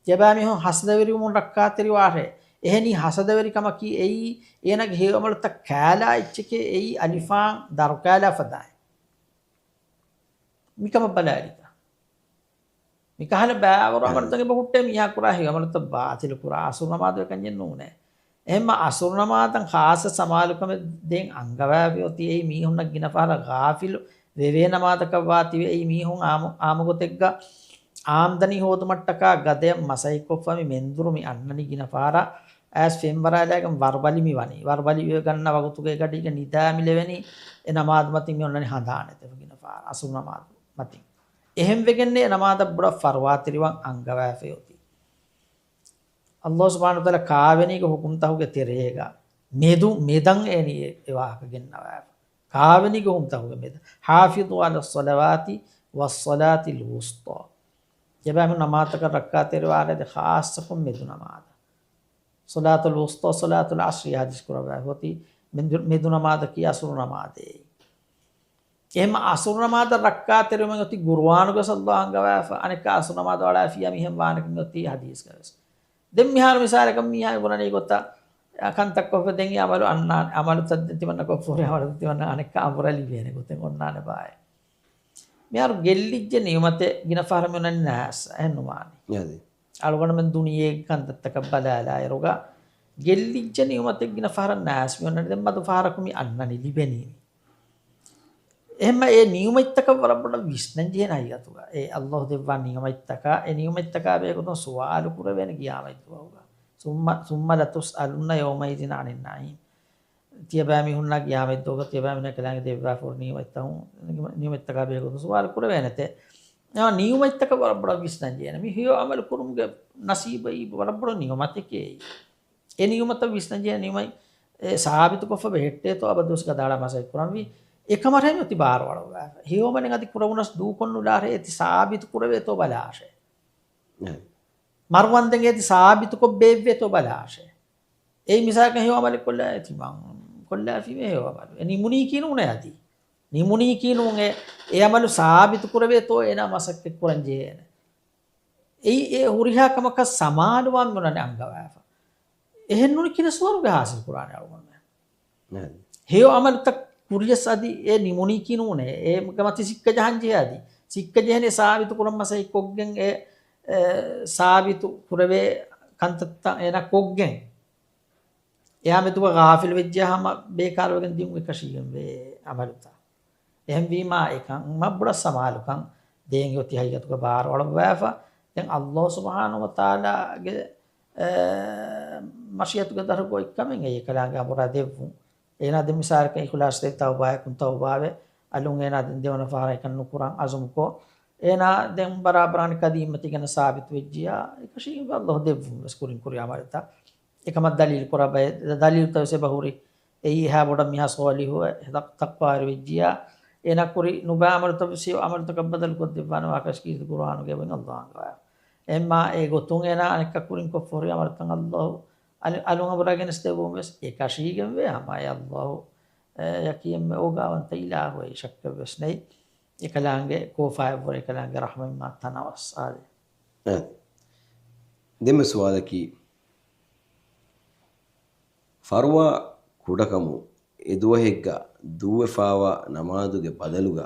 جبامي هم حسد وري من ركعات رواحه එහෙනි හසදවරිකම කි එයි එනග හේවමලත කෑලා ඉච්චකේ එයි අලිෆාන් දරු කෑලා ෆදායි මිකම බලාරික මිකහල බෑවර අමරතගේ බහුට්ටේ මියා කුරා හේවමලත බාතිල කුරා අසුරනමාද කන්නේ නෝනේ එහෙම අසුරනමාතන් ખાસ සමාලුකම දෙන් අංගවෑවියොති එයි මීහුන්නක් ගිනපාර ගාෆිල් වෙවේනමාදක වාති එයි මීහුන් ආමගොතෙක්ග ආම්දනි හෝදමට්ටක ගදය මසයි කොෆමි මෙන්දුරුමි අන්නනි ගිනපාර ඇස් ෆෙම්බරාලයකම් වර්බලි මිවනි වර්බලි විය ගන්න වගතුගේ ගඩික නිදාමිලෙවැනි එ නමාද මතින් ඔන්නනි හඳානෙතව ගිනපාර අසුර නමාද මතින් එහෙම් වෙගන්නේ නමාද බඩ ෆර්වාතිරිවන් අංගවෑෆයොති අල්ලාහ් සුබ්හානහු වතාලා කාවෙනික හුකුම් තහුගේ තෙරේග මෙදු මෙදන් එනි එවාක ගෙන්නවෑ කාවෙනික හුකුම් තහුගේ මෙද හාෆිදු අලස් සලවාති වස් සලාතිල් වුස්තා जब नमाज का रखा तेरे वाले खास सफम में नमाज सलातुल वुस्ता सलातुल असर हदीस को रवायत होती में नमाज की असर नमाज एम असर नमाज रखा तेरे में होती गुरवान को सल्लल्लाहु अलैहि वसल्लम अनेक असर नमाज वाला फिया में हम वान की होती हदीस का दम मिहार मिसाल कम मिहार बोलने को ता अखन तक को देंगे अमल तद्दति मन को पूरे अमल तद्दति मन अनेक अमरली बेने को ते ओन्ना ने बाय මෙයාරු ගෙල්ලිච්ච නියමත ගිනෆාරම උනන්නේ නැස් එහෙනුමානි යදි අලුගණ මෙන් දුනියේ කන්තත්තක බලාලා යරුග ගෙල්ලිච්ච නියමත ගිනෆාර නැස් මෙන්නට දෙම්මද ෆාරකුමි අන්නනි ලිබෙනි එහෙම ඒ නියමිතක වරබඩ විශ්නංජේ නයියතුග ඒ අල්ලාහ් දෙවා නියමිතක ඒ නියමිතක බේකොතෝ සුවාල කුර වෙන ගියාමයිතුග සුම්ම ලතුස් අලුන්න යෝමයිදින අනින් නයි තියබෑමි හුන්නා ගියාමෙත් දෝග තියබෑමි නැකලංගේ දෙවවා ෆෝර් නියමිතක බේකොතෝ සුවාල කුර වෙනතේ යා නියමිතක වරබඩ විශ්නංජේ නමි හියෝ අමල කුරුම්ගේ නසීබයි වරබඩ නියමතකේ ඒ නියමත විශ්නංජේ නියමයි සාබිත කොෆ බෙහෙට්ටේ තෝ අබදුස් කදාලා මාසයි කුරම්වි එකම රැමි ඔති බාර වල හියෝමනේ අති කුරුණස් දූ කොන්නු ලාරේ ඇති සාබිත කුරවේ තෝ බලාෂේ මර්වන්දගේ ඇති සාබිත කො බේව්වේ තෝ බලාෂේ ඒ මිසක හියෝමල කොල්ල ඇති මං කොල්ල ඇති මේ හියෝමල නිමුනි කිනුනේ ඇති නිමුනි කිනුනේ ඒ අමලු සාබිත කුරවේ තෝ එන මසක් කුරංජේ ඒ හුරිහාකමක සමානවම් මොනනේ අංගවාව එහෙන්නුනි කින ස්වර්ග හාසිල් කුරානේ අලුගොන්නේ හියෝ අමල තක් कुरियस आदि ये निमुनी की नूने ये गमती सिक्का जहां जे आदि सिक्का जहने साबित कुरम मसाई कोगें ए साबित कुरवे कंतत्ता एना कोगें या में तु गाफिल वेज्जा हम बेकार वगन दिम के कशियम वे अमलता एम वी मा एकं मबड़ समालुकं देंगे होती है तो बार और वाफा दें अल्लाह सुब्हानहु व तआला गे मशियत के दर को कमेंगे ये कलांगा मुरा देवू एना दे मिसाल के खुलास दे तौबा कुन तौबावे alung ena den devana fahara kan nukurang azum ko ena den barabaran kadimati gana sabit wejia ikashi Allah devum skurin kuri amarta ekamat dalil kura bay dalil ta se bahuri ei ha boda miha soli ho takpar wejia ena kuri nuba amarta si amarta kabadal ko devana akash ki Qur'an ge ben Allah ga emma e gotun ena anikka kurin ko fori amarta Allah alunga buragen stevumes ekashi gen ve ama ya Allah yakim ogawan taila ho shakka besnei ekalange ko fa'ur ekalange rahman ma tanawas ade දෙම සුවාලකි ಫರ್ವಾ ಕುಡಕಮು ಎದುವಹೆಗ್ಗ ದೂವೆಫಾವ ನಮಾದುಗೆ ಬದಲುಗ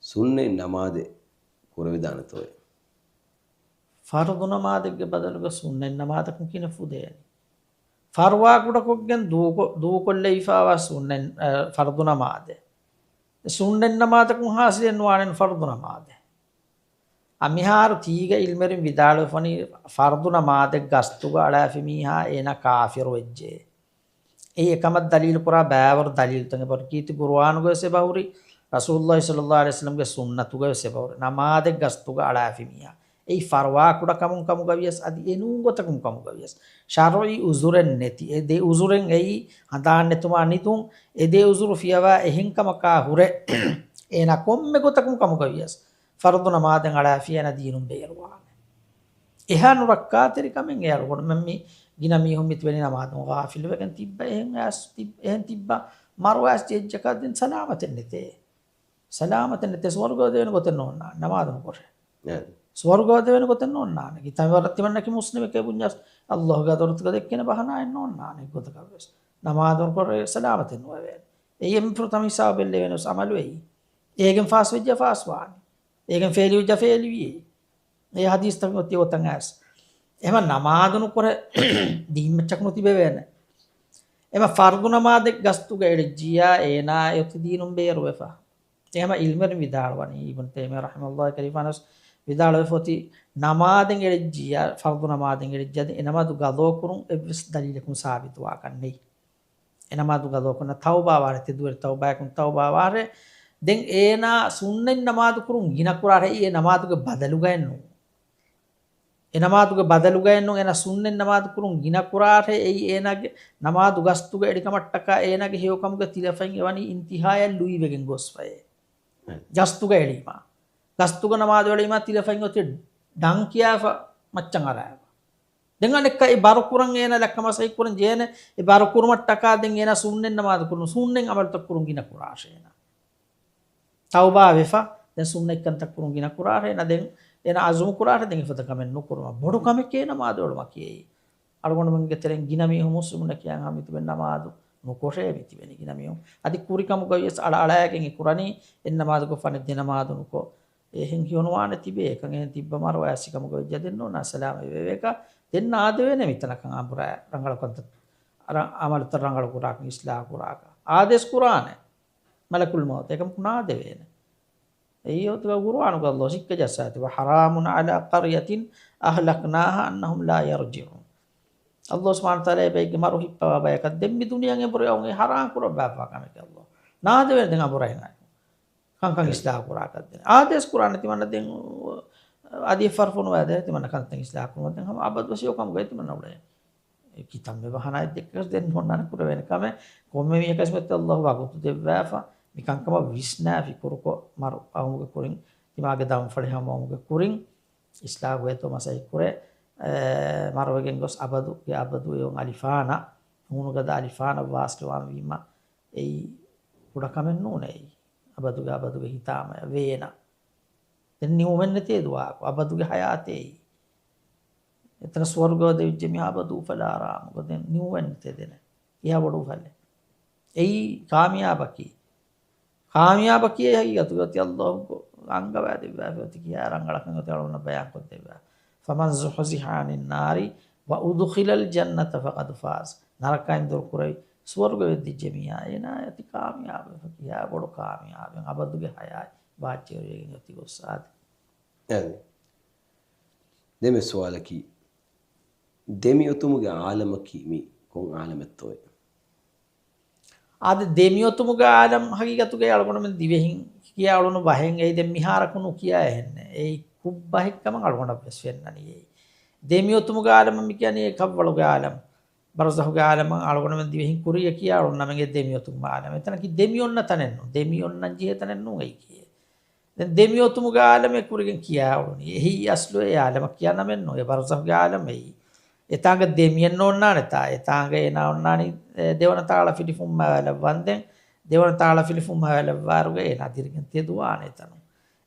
ಸುನ್ನೆ ನಮಾದೆ ಕುರವಿದಾನತೋಯೆ ಫರ್ದು ನಮಾದಿಗೆ ಬದಲುಗ ಸುನ್ನೆ ನಮಾದಕ್ಕೆ ಕಿನ ಫುದೇನಿ ಫರ್ವಾ ಕುಡಕೊಗ್ಗೆನ್ ದೂಕೊಲ್ಲೆ ಇಫಾವ ಸುನ್ನೆ ಫರ್ದು ನಮಾದೆ ಸುನ್ನೆ ನಮಾದಕ್ಕೆ ಹಾಸಿಲೆನ್ ವಾಣೆನ್ ಫರ್ದು ನಮಾದೆ අමිහාර තීග ඉල්මරින් විදාලෆනි ෆර්දු නමාදෙක් ගස්තුග අලාෆි මීහා එන කාෆිර වෙජ්ජේ ඒ එකමත් දලීල් කුරා බෑවර දලීල් තංග බර කීති කුර්ආන් ගොසේ බහුරි රසූලුල්ලාහි සල්ලල්ලාහු අලයිහි වසල්ලම් ගේ සුන්නතු ගොසේ බහුරි නමාදෙක් ගස්තුග අලාෆි මීහා ඒ ෆර්වා කුඩ කමුන් කමු ගවියස් අදි එනු ගොතකම් කමු ගවියස් ශාරොයි උසුරෙන් නැති ඒ දේ උසුරෙන් එයි හදාන්න තුමා නිතුන් ඒ දේ උසුරු ෆියවා එහින් කමකා hurray එන කොම්මෙ ගොතකම් කමු ගවියස් ෆර්දු නමාදෙන් අලාෆියන දීනුම් බේරවාන එහානු රක්කාතරි කමෙන් එයාලුකොට මම මේ ගින මීහුම් මිත් වෙලේ නමාදන් ගාෆිල් වෙකන් තිබ්බ එහෙන් තිබ්බ මරවාස් ජෙජ්ජකදින් සලාමතෙන් නැතේ සලාමතෙන් නැතේ ස්වර්ගෝද වෙන කොතන ඕන්නා නමාදන් කොරේ ස්වර්ගෝද වෙන කොතන ඕන්නා නේ කිතම වරත් වන්නකි මුස්ලිම කෙබුඤ්ඤස් අල්ලාහ් ගාදරුත් ගදෙක්කන බහනා එන්න ඕන්නා නේ ගොත කවස් නමාදන් කොරේ සලාමතෙන් වේ එයම් ප්‍රථම හිසාබෙල් වෙන සමලු වෙයි ඒගෙන් ෆාස් වෙජ්ජ ෆාස් වානි ඒකෙන් ෆේලියු ජෆේලිවි ඒ හදීස් තමයි ඔතිය ඔතන් ඇස් එහෙම නමාදුණු කර දීමච්චක්නු තිබෙවෙන එහෙම ෆර්දු නමාදෙක් ගස්තු ගෙඩජියා ඒනා යොති දීනුම් බේරු වෙෆා එහෙම ඉල්මර විදාලවනි ඉබ්න් තේමියා රහිමහුල්ලාහ් කරිෆානස් විදාලව ෆොති නමාදෙන් ගෙඩජියා ෆර්දු නමාදෙන් ගෙඩජියද එනමදු ගදෝ කුරුන් එවස් දලීලකුන් සාබිත වාකන්නේ එනමදු ගදෝ කුන තෞබා වාරති දුවර තෞබා කුන් තෞබා වාරේ දැන් ඒනා සුන්නෙන් නමාදු කුරුන් ගිනකුරාරේ ඒ නමාදුගේ බදලු ගයන්නු ඒ නමාදුගේ බදලු ගයන්නු එන සුන්නෙන් නමාදු කුරුන් ගිනකුරාරේ ඒ ඒනාගේ නමාදු ගස්තුගේ එඩිකමට්ටක ඒනාගේ හේවකමුගේ තිලෆෙන් එවනි ඉන්තිහාය ලුයි වෙගෙන් ගොස්පය ගස්තුගේ එඩිමා ගස්තුගේ නමාදු එඩිමා තිලෆෙන් ඔතේ ඩං කියාව මච්චන් අරාව දැන් අනෙක් ඒ බර කුරන් ඒන ලක්කමසයි කුරන් ජේන ඒ බර කුරුමට්ටක දැන් ඒන සුන්නෙන් නමාදු කුරුන් සුන්නෙන් අමල්ත කුරුන් ගිනකුරාශේන තවබා වෙෆා දැන් සුන්නෙක් කන්ත කුරුන් ගින කුරාරේ නදෙන් එන අසුම් කුරාරේ දෙන් ඉෆත කමෙන් නුකුරම බොඩු කම කේන මාදවලම කියේ අරගොණ මං ගෙතරෙන් ගින මී හුමුස්මුන කියන් හමිතු වෙන්න මාදු නුකොෂේ විති වෙන ගින මී අදි කුරි කම ගයස් අල අලයකින් කුරණි එන්න මාදු කො ෆනෙ දෙන මාදු නුකො එහෙන් කියනවාන තිබේ එකන් එහෙන් තිබ්බ මර ඔයසිකම ගොජ්ජ දෙන්න ඕන සලාම වේවේක දෙන්න ආද වෙන මිතනකන් අඹර රංගල කොන්ත අර අමලත රංගල කුරාක ඉස්ලා කුරාක ආදේශ කුරානේ මලකුල් මෞත් එකම කුණා දෙවෙන එයොත් ගුරුආනු ගල්ලෝ සික්ක ජසාති වහරාමුන අලා කරියතින් අහලක්නාහා අන්නහුම් ලා යර්ජිඋන් අල්ලාහ් සුබ්හානහු තාලා බේග මරු හිප්පවා බයක දෙම්මි දුනියන් එබරේ ඔගේ හරාම් කුර බාපා කම කල්ලෝ නාද වෙන දෙන අබරයි නයි කංකං ඉස්ලා කුරාකත් දෙන ආදේශ කුරාන තිමන්න දෙන් අදී ෆර්ෆුන වද තිමන්න කන්තං ඉස්ලා කුරාන දෙන් හම අබද් වසිය කම ගයි තිමන්න උඩේ කිතම් මේ වහනයි දෙක්කස් දෙන්න හොන්නන කුර වෙනකම කොම්මෙ මේකස් මෙත් අල්ලාහ් වගුතු දෙවෑෆා මිකංකම විස්නාෆි කුරුකො මරු අවුගේ කුරින් තිමාගේ දම් ෆලි හමෝගේ කුරින් ඉස්ලා වෙතෝ මසයි කුරේ මරවගෙන් ගොස් අබදු ය අබදු යොන් අලිෆානා හුනුගද අලිෆානා වාස්කවාම වීම එයි කුඩ කමෙන් නෝනේ අබදුගේ හිතාම වේන දැන් නියුමෙන් නැතේ දුවා අබදුගේ හයාතේ එතන ස්වර්ගෝ දෙවිච්ච මිහබදු ෆලාරාම ගොදෙන් නියුමෙන් නැතේ දෙන යා බඩු ෆලේ එයි කාමියාබකි කාමියාබකි හයියතු ගති අල්ලාහ් අංගවාදී බාවති කියා රංගලකන් ගතවලන බයන් කොට දෙවා ෆමන් සුහසිහානින් නාරි වඋදුඛිලල් ජන්නත ෆකද් ෆාස් නරකයන් දුර කුරයි ස්වර්ග වෙද්දි ජමියා එනා යති කාමියාබ කියා බඩු කාමියාබෙන් අබදුගේ හයයි වාචියයෙන් යති ගොස්සාද يعني දෙමෙ සුවාලකි දෙමි උතුමුගේ ආලමකි මි කොන් ආලමෙත්තෝය ආද දෙමියොතුමුග ආලම් හගීගතුගේ අලගොන මෙන් දිවෙහින් කියා අලුණු බහෙන් ඒ දෙ මිහාරකුණු කියා එන්නේ ඒ කුබ්බහික්කම අලගොන බස් වෙන්නනියේ දෙමියොතුමුග ආලම් මි කියන්නේ කව්වලුගේ ආලම් බරසහුගේ ආලම් අලගොන මෙන් දිවෙහින් කුරිය කියා අලුණ නමගේ දෙමියොතුමුග ආලම් එතන කි දෙමියොන්න තනෙන්නු දෙමියොන්නන් ජීතනෙන්නු ඒ කියේ දැන් දෙමියොතුමුග ආලම් කුරිගෙන් කියා අලුණි එහි අස්ලෝ ඒ ආලම් කියා නමෙන්නු ඒ බරසහුගේ ආලම් එයි එතාංග දෙමියන් ඕන්නානේ තා එතාංග එනා ඔන්නානි දෙවන තාල ෆිලිෆුම් මවල වන්දෙන් දෙවන තාල ෆිලිෆුම් මවල වාරුගේ එනා දිරිගෙන් තෙදුවානේ තනු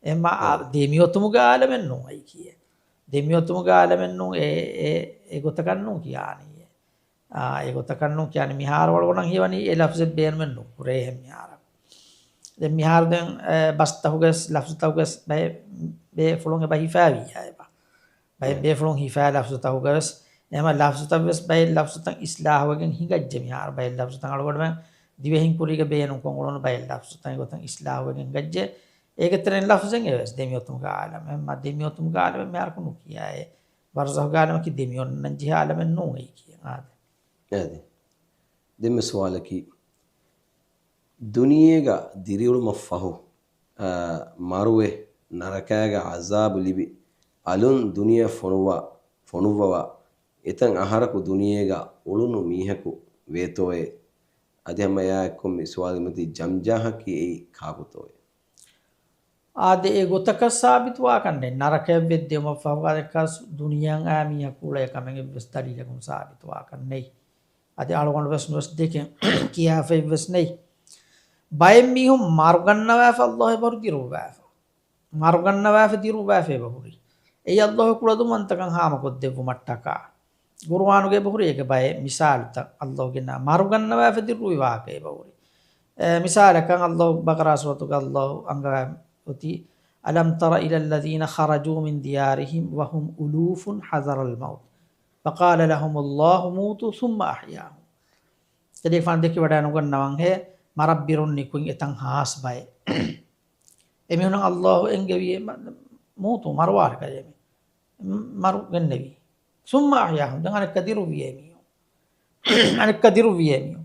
එම්ම දෙමියොතුමුග ආලමෙන් නොයි කියේ දෙමියොතුමුග ආලමෙන් නෝ ඒ ගොත කන්නෝ කියානි ඒ ගොත කන්නෝ කියන්නේ මිහාර වල ගොනන් හිවනි ඒ ලෆ්ස් බේර්මෙන් නෝ කුරේ හැම මිහාර දැන් මිහාර දැන් බස්තහුගස් ලෆ්ස් තහුගස් බේ ෆලොන් බහි ෆාවි ආයබා බේ ෆලොන් හිෆා ලෆ්ස් තහුගස් එම ලෆ්සුතවස් බයි ලෆ්සුතන් ඉස්ලාහ වගෙන් හිගජ්ජ මිහාර බයි ලෆ්සුතන් අලගොඩම දිවෙහින් කුරිග බේනු කොංගොලන බයි ලෆ්සුතන් ගොතන් ඉස්ලාහ වගෙන් ගජ්ජ ඒකතරෙන් ලෆ්සෙන් එවස් දෙමියොතුම් ගාලම එම දෙමියොතුම් ගාලම මිහාර කුණු කියායේ බරසහ ගාලම කි දෙමියොන් නන් ජිහාලම නෝයි කියාද නේද දෙම සවාලකි දුනියේග දිරියුළු මෆහු මරුවේ නරකයග අසාබ් ලිබි අලුන් දුනිය ෆොනුවා එතන් අහරකු දුනියේග උළුණු මීහකු වේතෝයේ අධ්‍යමයා එක්කොම් ස්වාගමති ජම්ජාහකි ඒ කාකුතෝය ආද ඒ ගොතක සාබිතුවා කන්නේ නරකය වෙද්දෙම ෆවගාදකස් දුනියන් ආමිය කුලය කමෙන් විස්තරිලකුම් සාබිතුවා කන්නේ අද අලගොන් වස්නස් දෙකෙන් කියා ෆෙවස් නේ බයෙන් මිහුම් මාර්ගන්නවා ෆල්ලාහ බරුදිරුවා මාර්ගන්නවා ෆදිරුවා ෆෙබහුරි ඒ අල්ලාහ කුලදු මන්තකන් හාමකොත් දෙවු මට්ටකා ගුරුවානුගේ බහුරි එක බය මිසාලත අල්ලාහගේ නා මාර්ගන්නවා ෆදිරුවා වාකේ බහුරි මිසාලකන් අල්ලාහ බකරා සූරතුක අල්ලාහ අංගා උති අලම් තර ඉලල් ලදීන ඛරජූ මින් දියාරිහිම් වහුම් උලූෆුන් හදරල් මවුත් فقال لهم الله موتوا ثم أحياهم jadi fan dekki wada nugannawan he marabbirun nikun etan haas bay emihun Allah engewi mutu marwar kayemi maru gennevi summa ahyahum dengan kadiru wiemi anek kadiru wiemi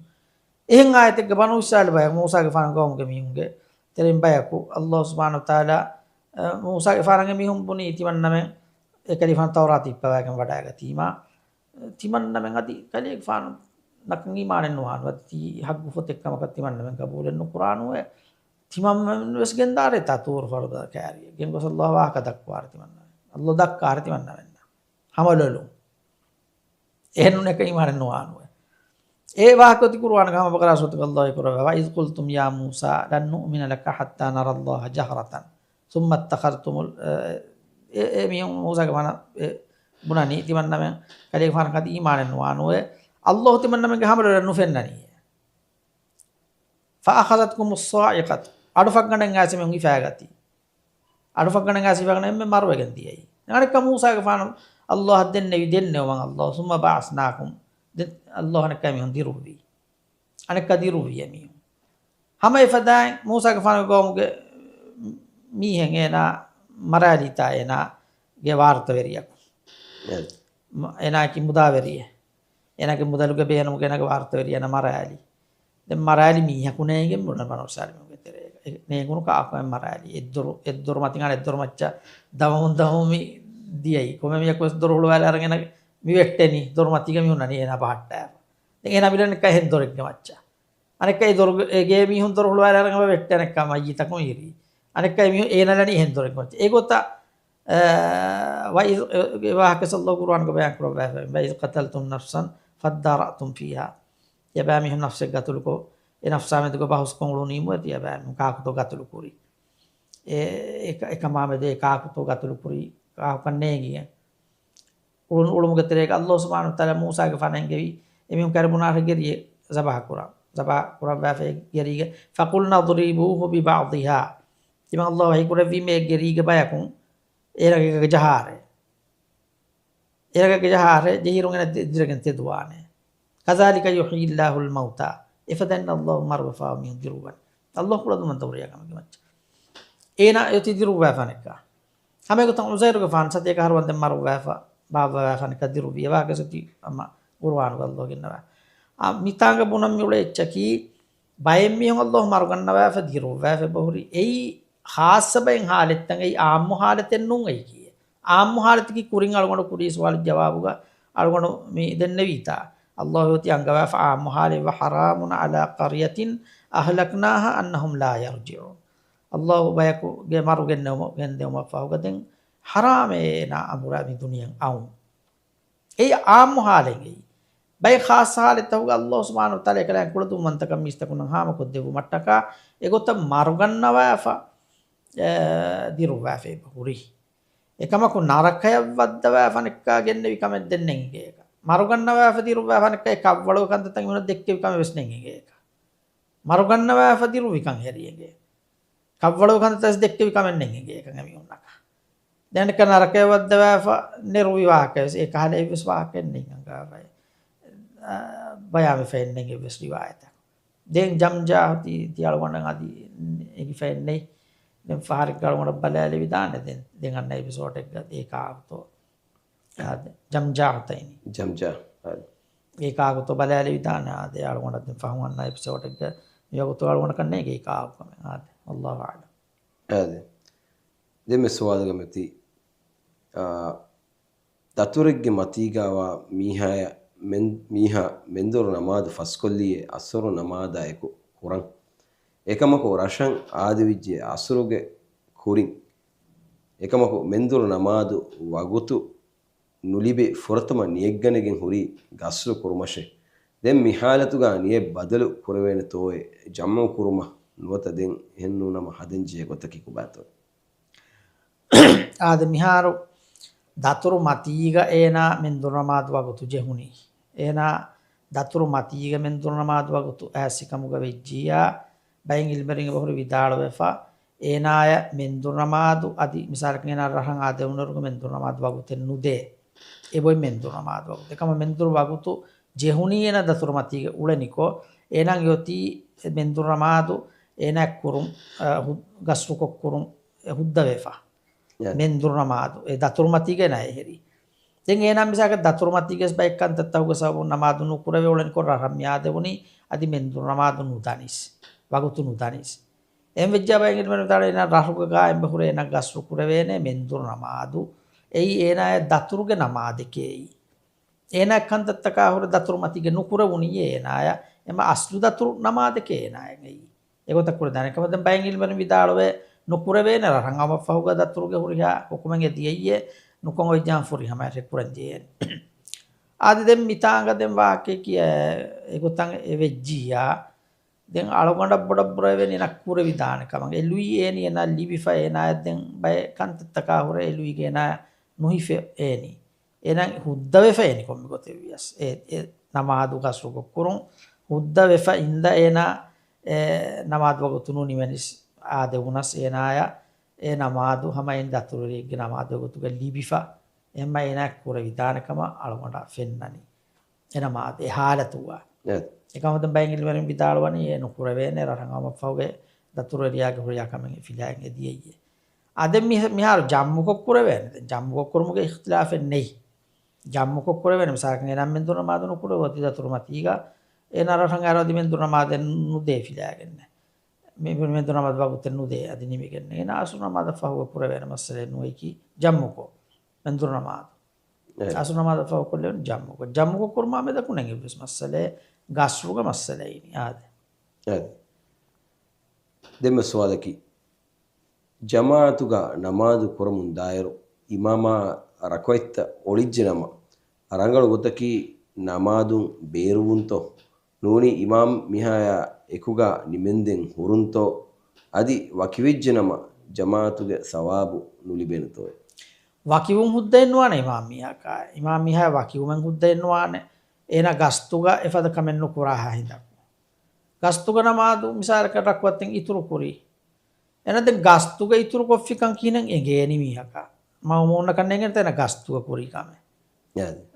ehen ayat ke banu israil bay Musa ke fan gom ke mihunge terim bayaku Allah subhanahu wa taala Musa ke fan ge mihun puni timan name ekali fan Taurat ippawaken wada gatima timan name adi kali fan nakngi manen nuhan wati haggu fotek kamakat timan name kabulen nu Qur'anu e timam wes gendare tatur farda kari gen ko sallallahu wa kadakwar timan Allah dakkar timan name hamalolu ehnu ne kai manen nuhanu e wahkoti Qur'an gama bakara sutuk Allah qur'an wa iz qultum ya Musa lan nu'mina laka hatta nara Allah jahratan thumma attakhartumul mi Musa gamana bunani timan name kali fan kadi imanen nuhanu e Allah timan name gahamalo nu fennani fa akhadhatkum as-sa'iqat adufak ganen ngasi men ifagati adufak ganen ngasi bagane me marwegen diyai nare ka Musa ga fan Allah denne videnne wan Allah summa ba'asnakum Allah ne kami hondiruvi anek kadiruvi yemi hama ifadai Musa ga fan gomge mi hengena maralita ena ge warta veriyak ena ki mudaveriye එනක මුදලුක බේනමු කෙනක වාර්තවරිය යන මරාලි දැන් මරාලි මීහකුණේගෙන් මොන මනෝසාරි මොකද නේගුණු කාකම මරාලි එද්දොර මතින් අර එද්දොර මච්චා දවමුන් දියයි කොමෙ මියක් වස් දොර හොල වල අරගෙන මි වෙට්ටෙනි දොර මතික මි උන්නනි එන පහට්ට දැන් එන බිලන එක හෙන් දොරෙක් මච්චා අනෙක් ඒ දොර ගේ මිහුන් දොර හොල වල අරගෙන වෙට්ටෙන එක මයි තකම ඉරි අනෙක් ඒ මිහු ඒනලනි හෙන් දොරෙක් මච්චා ඒගොත වයි වාහක සල්ලල්ලාහු කුර්ආන් ග බයන් කරා බයි قتلتم نفسا فدارأتم فيها يبامي هم نفسك قتلكو نفسا من تقول بحث كونغلو نيمو يبامي كاكو قتلو كوري كمامة دي كاكو قتلو كوري كاكو كنيجي ulum keterek Allah subhanahu wa ta'ala Musa ke fanen gewi emim karbuna regeri zabah kura ba fe geri faqulna duribuhu bi ba'dihha timang Allah hi kura vi me geri ge bayakun era ge jahare jehirungen diregen teduane kazalika yuhyillahu al-mauta ifadanna Allah marwafa min diruwan Allah kula dum tawriya kam gemach ena yoti diruwa faneka hame ko tan uzair ko fan satya ka harwan dem marwafa baba faneka diruwa wa gasati amma qur'an Allah ginna mitanga bunam mule chaki bayen mi Allah maruganna wa fa diru wa fa bahuri ei khassa bayen haletten ei aammu haleten nun ei kiye aammu haletki kurin algono kuri sawal jawabuga algono mi denne vita Allah yoti angawa fa aammu hale wa haramun ala qaryatin ahlaknaha annahum la yarji'un Allah bayaku ge marugenno gendemo fa ugaden harame na amura mi duniyan aun ei aammu halen ei bay khas halet tahuga Allah subhanahu wa taala ekala kulatu mantakam mistakun hama koddevu mattaka egota marugannawa fa diruwa fe bahuri ekamaku narakaya waddawa fanekka gennevi kamen dennen eka marugannawa fa diruwa fanekka ekavwalu kan tan mon dekke kame vesnen eka marugannawa fa diruwi kan heriyege kavwalu kan tas dekke kamen nen eka ngami unnaka den kan narakaya waddawa fa nirwi wahake e kahale vis wahake nen anga bayame fenne ves riwayata den jamja ti alwana ngadi egi fenne den fahar galwana balale vidane den anna episode ek ekagto jamja hotayni jamja ekagto balale vidane ade alwana den fahuanna episode ek yogoto alwana kanne ekagko ade Allahu a'lam ade den me sawadaga meti daturigge matigawa mihaya miha mendoru namadu faskolliye asuru namada eku kuran ekamako rashan aadivijje asuruge kurin ekamako mendoru namadu wagutu nulibe furatama niyegganegen huri gaslu kurumashe den mihalatuga niye badalu kurwene toye jammu kuruma nuwata den hennu nama hadenje gotaki kubato ade miharu daturu matiga ena mendoru namadu wagutu jehuni ena daturu matiga mendoru namadu wagutu asikamuga vejjiya bayin ilmeringa bahuri vidalo vefa enaya mendoru namadu adi misalkan ena rahan ade unaruga mendoru namadu waguten nude eboy mendoru namadu wagut ekama mendoru wagutu jehuni ena daturu matiga uleniko enan yoti mendoru namadu ena kurum gasruko kurum hudda vefa mendoru namadu e daturu matiga na heri den enam misaka daturu matiges baikkan tattahuga sabu namadu nukurave uleniko rahan yade uni adi mendoru namadu nudanis wagutu nudanis em vejja bayin men tala ena rahuga ga em bahure ena gasru kurevene mendoru namadu ei ena daturuge namadekei ena kantattaka hure daturu matige nukura uniye ena ema aslu daturu namadeke ena ei egota kur dane kamaden bayin men vidalove nukurevene rahan ama fahuga daturuge huriha hukumenge diyeye nukon ojjan furi hama rekuranje adi den mitanga den waake kiya egotan evejjiya den algonda boda weni nakure vidane kamang elui eni ena libifa ena den bay kantattaka hore elui gena nuhife eni ena huddave fa eni kommi gote vias namadu gasrugo kurun huddave fa inda ena namadu gotunu nimenis ade unas enaya namadu hama en datururi ge namadu gotuga libifa emma ena kure vidane kama algonda fennani ena made halatuwa ekamadan bayin ilmerin vidalwani enu kurevene rahangama fawge datureriyaage huriya kamen filaenge diyeye ade mihar jammu ko kurevene jammu ko kurmuge ikhtilafen nei jammu ko kurevene misakan enam men duna madunu kurewoti datur matiga ena rahangaro di men duna maden nu de filaagenne me men duna mad baguten nu de adini migenne ena asuna mad fawge kurevene masale nu eki jammu ko men duna mad asuna mad fawge kullen jammu ko kurma me dakunenge bis masale gasruga masalaini ade demme sualaki jamaatuga namadu koramun dairu imama rakoitta olijjenama arangalu gotaki namadun beruwunto nuni imam mihaya ekuga nimenden hurunto adi wakivijjenama jamaatuge sawabu nulibenuto wakivun huddennuane imam mihaya wakivumen huddennuane ena gastuga efada kamennu kuraha hindaku gastuga namadu misalaka rakwatten ituru kuri ena den gastuga ituru koffikan kinen egeni mihaka mawmona kannegen tena gastuga kuri kame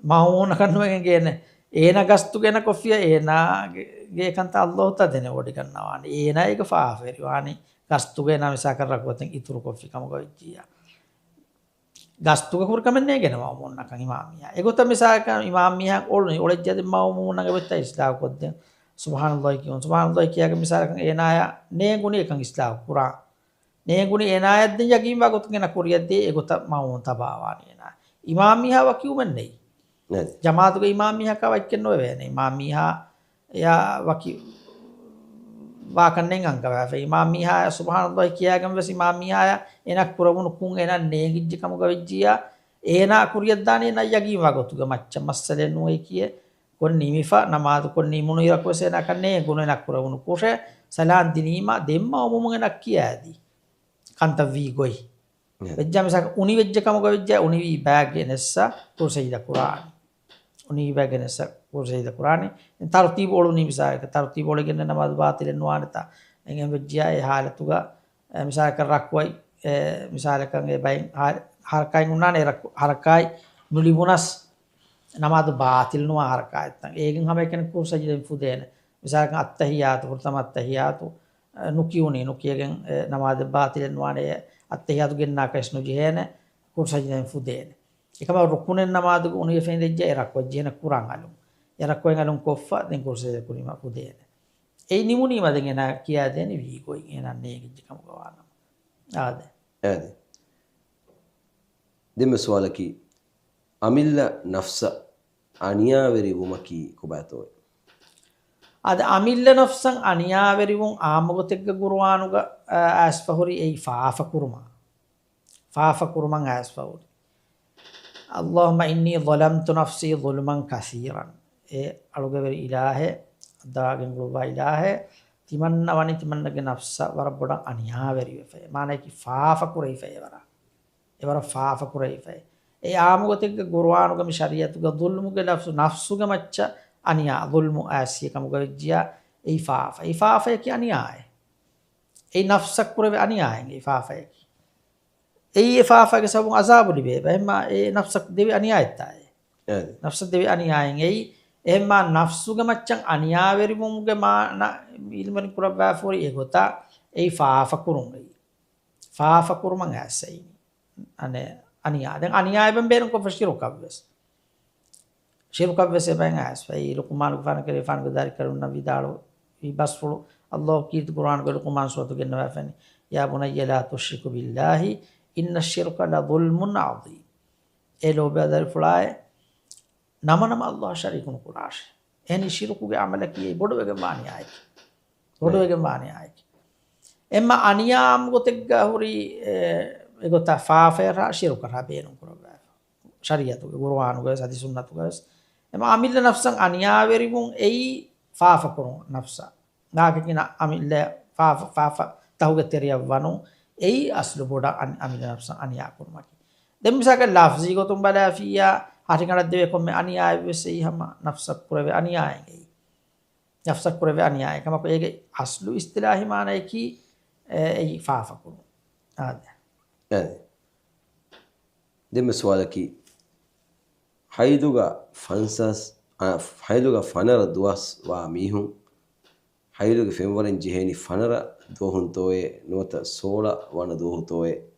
mawmona kannegen gene ena gastuga ena koffia ena ge kanta Allah ta dene odi kannawani ena eka faaferi wani gastuga ena misaka rakwatten ituru koffikam gojjiya gastuga kur kamenne gena mawmonna kan imamiya egota misaka imamiya olni olejjade mawmonna ge betta islam kodde subhanallah කියනවා subhanallah කියාගෙන මිසාලකන් එනාය නේ ගුණේ කන් ඉස්ලාම් කුරාන් නේ ගුණේ එනායත් දෙන් යකීම් වගොත්ගෙන කුරියද්දී ඒගොත මවුන් තබාවානි එනා ඉමාමිහා වකියුමන්නේ නේද ජමාතුගේ ඉමාමිහා කවච්චන් නොවේ වේනේ ඉමාමිහා යා වකි වාකන්නෙන් අංගවා ඉමාමිහා subhanallah කියාගෙන වෙස් ඉමාමිහා එනක් පුරමුණු කුන් එන නේගිජ්ජ කමුග වෙජ්ජියා ඒනා කුරියද්දානේ නයි යකීම් වගොතුග මච්ච මස්සලේ නොයි කියේ కొన్ని මිෆා නමාද కొన్ని මුණියක් වශයෙන් කන්නේ ගුණයක් කරවුණු කුෂ සලාන් දිනීම දෙම්ම ඔමුමගෙනක් කියාදී කන්තවි ගොයි වෙජ්ජමසක් උනි වෙජ්ජ කමක වෙජ්ජ උනි වී බෑගෙනස්ස කුසයිද කුරාන උනි බෑගෙනස්ස කුසයිද කුරාන තර්තිබ ඔළුනි මිසාරක තර්තිබ ඔලගෙන නමාද බාතිලෙන් වානතා එංගෙන් වෙජ්ජා ඒ حالතුග මිසාරක රක්වයි මිසාරකන් ඒ බයින් හරකයි උනානේ හරකයි නුලිබුනස් නමාද බාතිල් නො ආරකායත්තන් ඒගෙන් හැම කෙනෙකු සජිදෙන් ෆුදේන මිසාලකන් අත්තහියාතු ප්‍රථම අත්තහියාතු නුකියුනේ නුකියගෙන් නමාද බාතිල් නොවනේ අත්තහියාතු ගෙන්නා කස්නු ජීහෙන කුර්සජිදෙන් ෆුදේන එකම රුකුනෙන් නමාද උනිය ෆෙන්දෙජ්ජ එරක් වජ්ජේන කුරාන් අලුම් එරක් වෙන් අලුම් කොෆා දෙන් කුර්සජිද කුරිම ෆුදේන ඒ නිමුනි මදගෙන එන කියා දෙන වී කොයි එනන්නේ කිජ්ජකම ගවානම ආද දෙම සවාලකි අමිල්ල නෆ්ස අනියාවරි වුමකි කුබතෝ අද අමිල්ල නෆ්සන් අනියාවරි වුන් ආමගතෙක්ග ගුරුවානුග ආස්ෆහුරි ඒ ෆාෆ කුරුමන් ආස්ෆහුරි අල්ලාහුම්මා ඉන්නී ظලම්තු නෆ්සී ظුල්මන් කසීරන් ඒ අලුගවරි ඉලාහේ දාගෙන් ගුරුවා ඉලාහේ තිමන්නවනි තිමන්නගේ නෆ්ස වරබොඩ අනියාවරි වෙෆේ මානකි ෆාෆ කුරයි ෆේවර එවර ෆාෆ කුරයි ෆේ ඒ ආමුගතෙක්ග ගුරුවානුගම ශරියතුග දුල්මුගේ නෆ්සුග මච්ච අනියා දුල්මු ආසියකමුග වෙජ්ජියා ඒ ෆාෆය කිය අනියාය ඒ නෆ්සක් කුරවේ අනියායෙන් ඒ ෆාෆය කි ඒ ෆාෆයක සබුන් අසාබු ලිබේ බෙහෙම ඒ නෆ්සක් දෙවි අනියායත්තයි නෆ්ස දෙවි අනියායෙන් ඒ එහෙම නෆ්සුග මච්චන් අනියාවෙරිමුගේ මාන ඉල්මනි කුරබා ෆෝරි ඒගොතා ඒ ෆාෆ කුරුමන් ආසයි අනේ අනියා දැන් අනියායෙන් බේරන් කො ශිරුකවස් බෙන් ඇස් ෆයි ලුකුමාන් ගෆාන කරේ ෆාන ගදාරි කරුණ විදාලෝ විබස්ෆුල් අල්ලාහ් කීත් කුර්ආන් ගල කුමාන් සෝතු ගෙන්න වෆනි යා බුනය්‍ය ලා තුෂ්රිකු බිල්ලාහි ඉන්න ශිර්ක ලظුල්මුන් අදීම් ඒ ලෝබදර් ෆුලාය නමනම අල්ලාහ් ශරීකුන් කුරාෂ් එනි ශිරුකුගේ අමල කී බොඩවගේ මානියයි එම්ම අනියාම් ගොතෙක් හුරි එගොත ෆාෆයරා ශිරුකරා බේනුම් කරවා ශරියතුගේ ගුරුවානුගේ සති සුන්නතුගේ එම අමිල්ල නෆ්සන් අනියාවෙරිමුන් එයි ෆාෆ කුරුන් නෆ්ස නාගකින අමිල්ල ෆාෆ තහුගේ තෙරිය වනු එයි අස්ලු බොඩ අමිල්ල නෆ්සන් අනියා කුරුමකි දෙම්සක ලෆ්සි ගොතුම් බලාෆියා හරිකඩ දෙවේ කොම්මේ අනියාය වෙසෙයි හැම නෆ්සක් කුරවේ අනියායෙන් එයි නෆ්සක් කුරවේ අනියාය කමක ඒගේ අස්ලු ඉස්තිලාහි මානයි කි එයි ෆාෆ කුරුන් ආද දෙම සවාලකි හයිදුග ෆනර දුවස් වා මීහුන් හයිදුග ෆෙම්වරෙන් ජිහෙනි ෆනර දෝහුන් තෝයේ නුවත සෝල වන දෝහු තෝයේ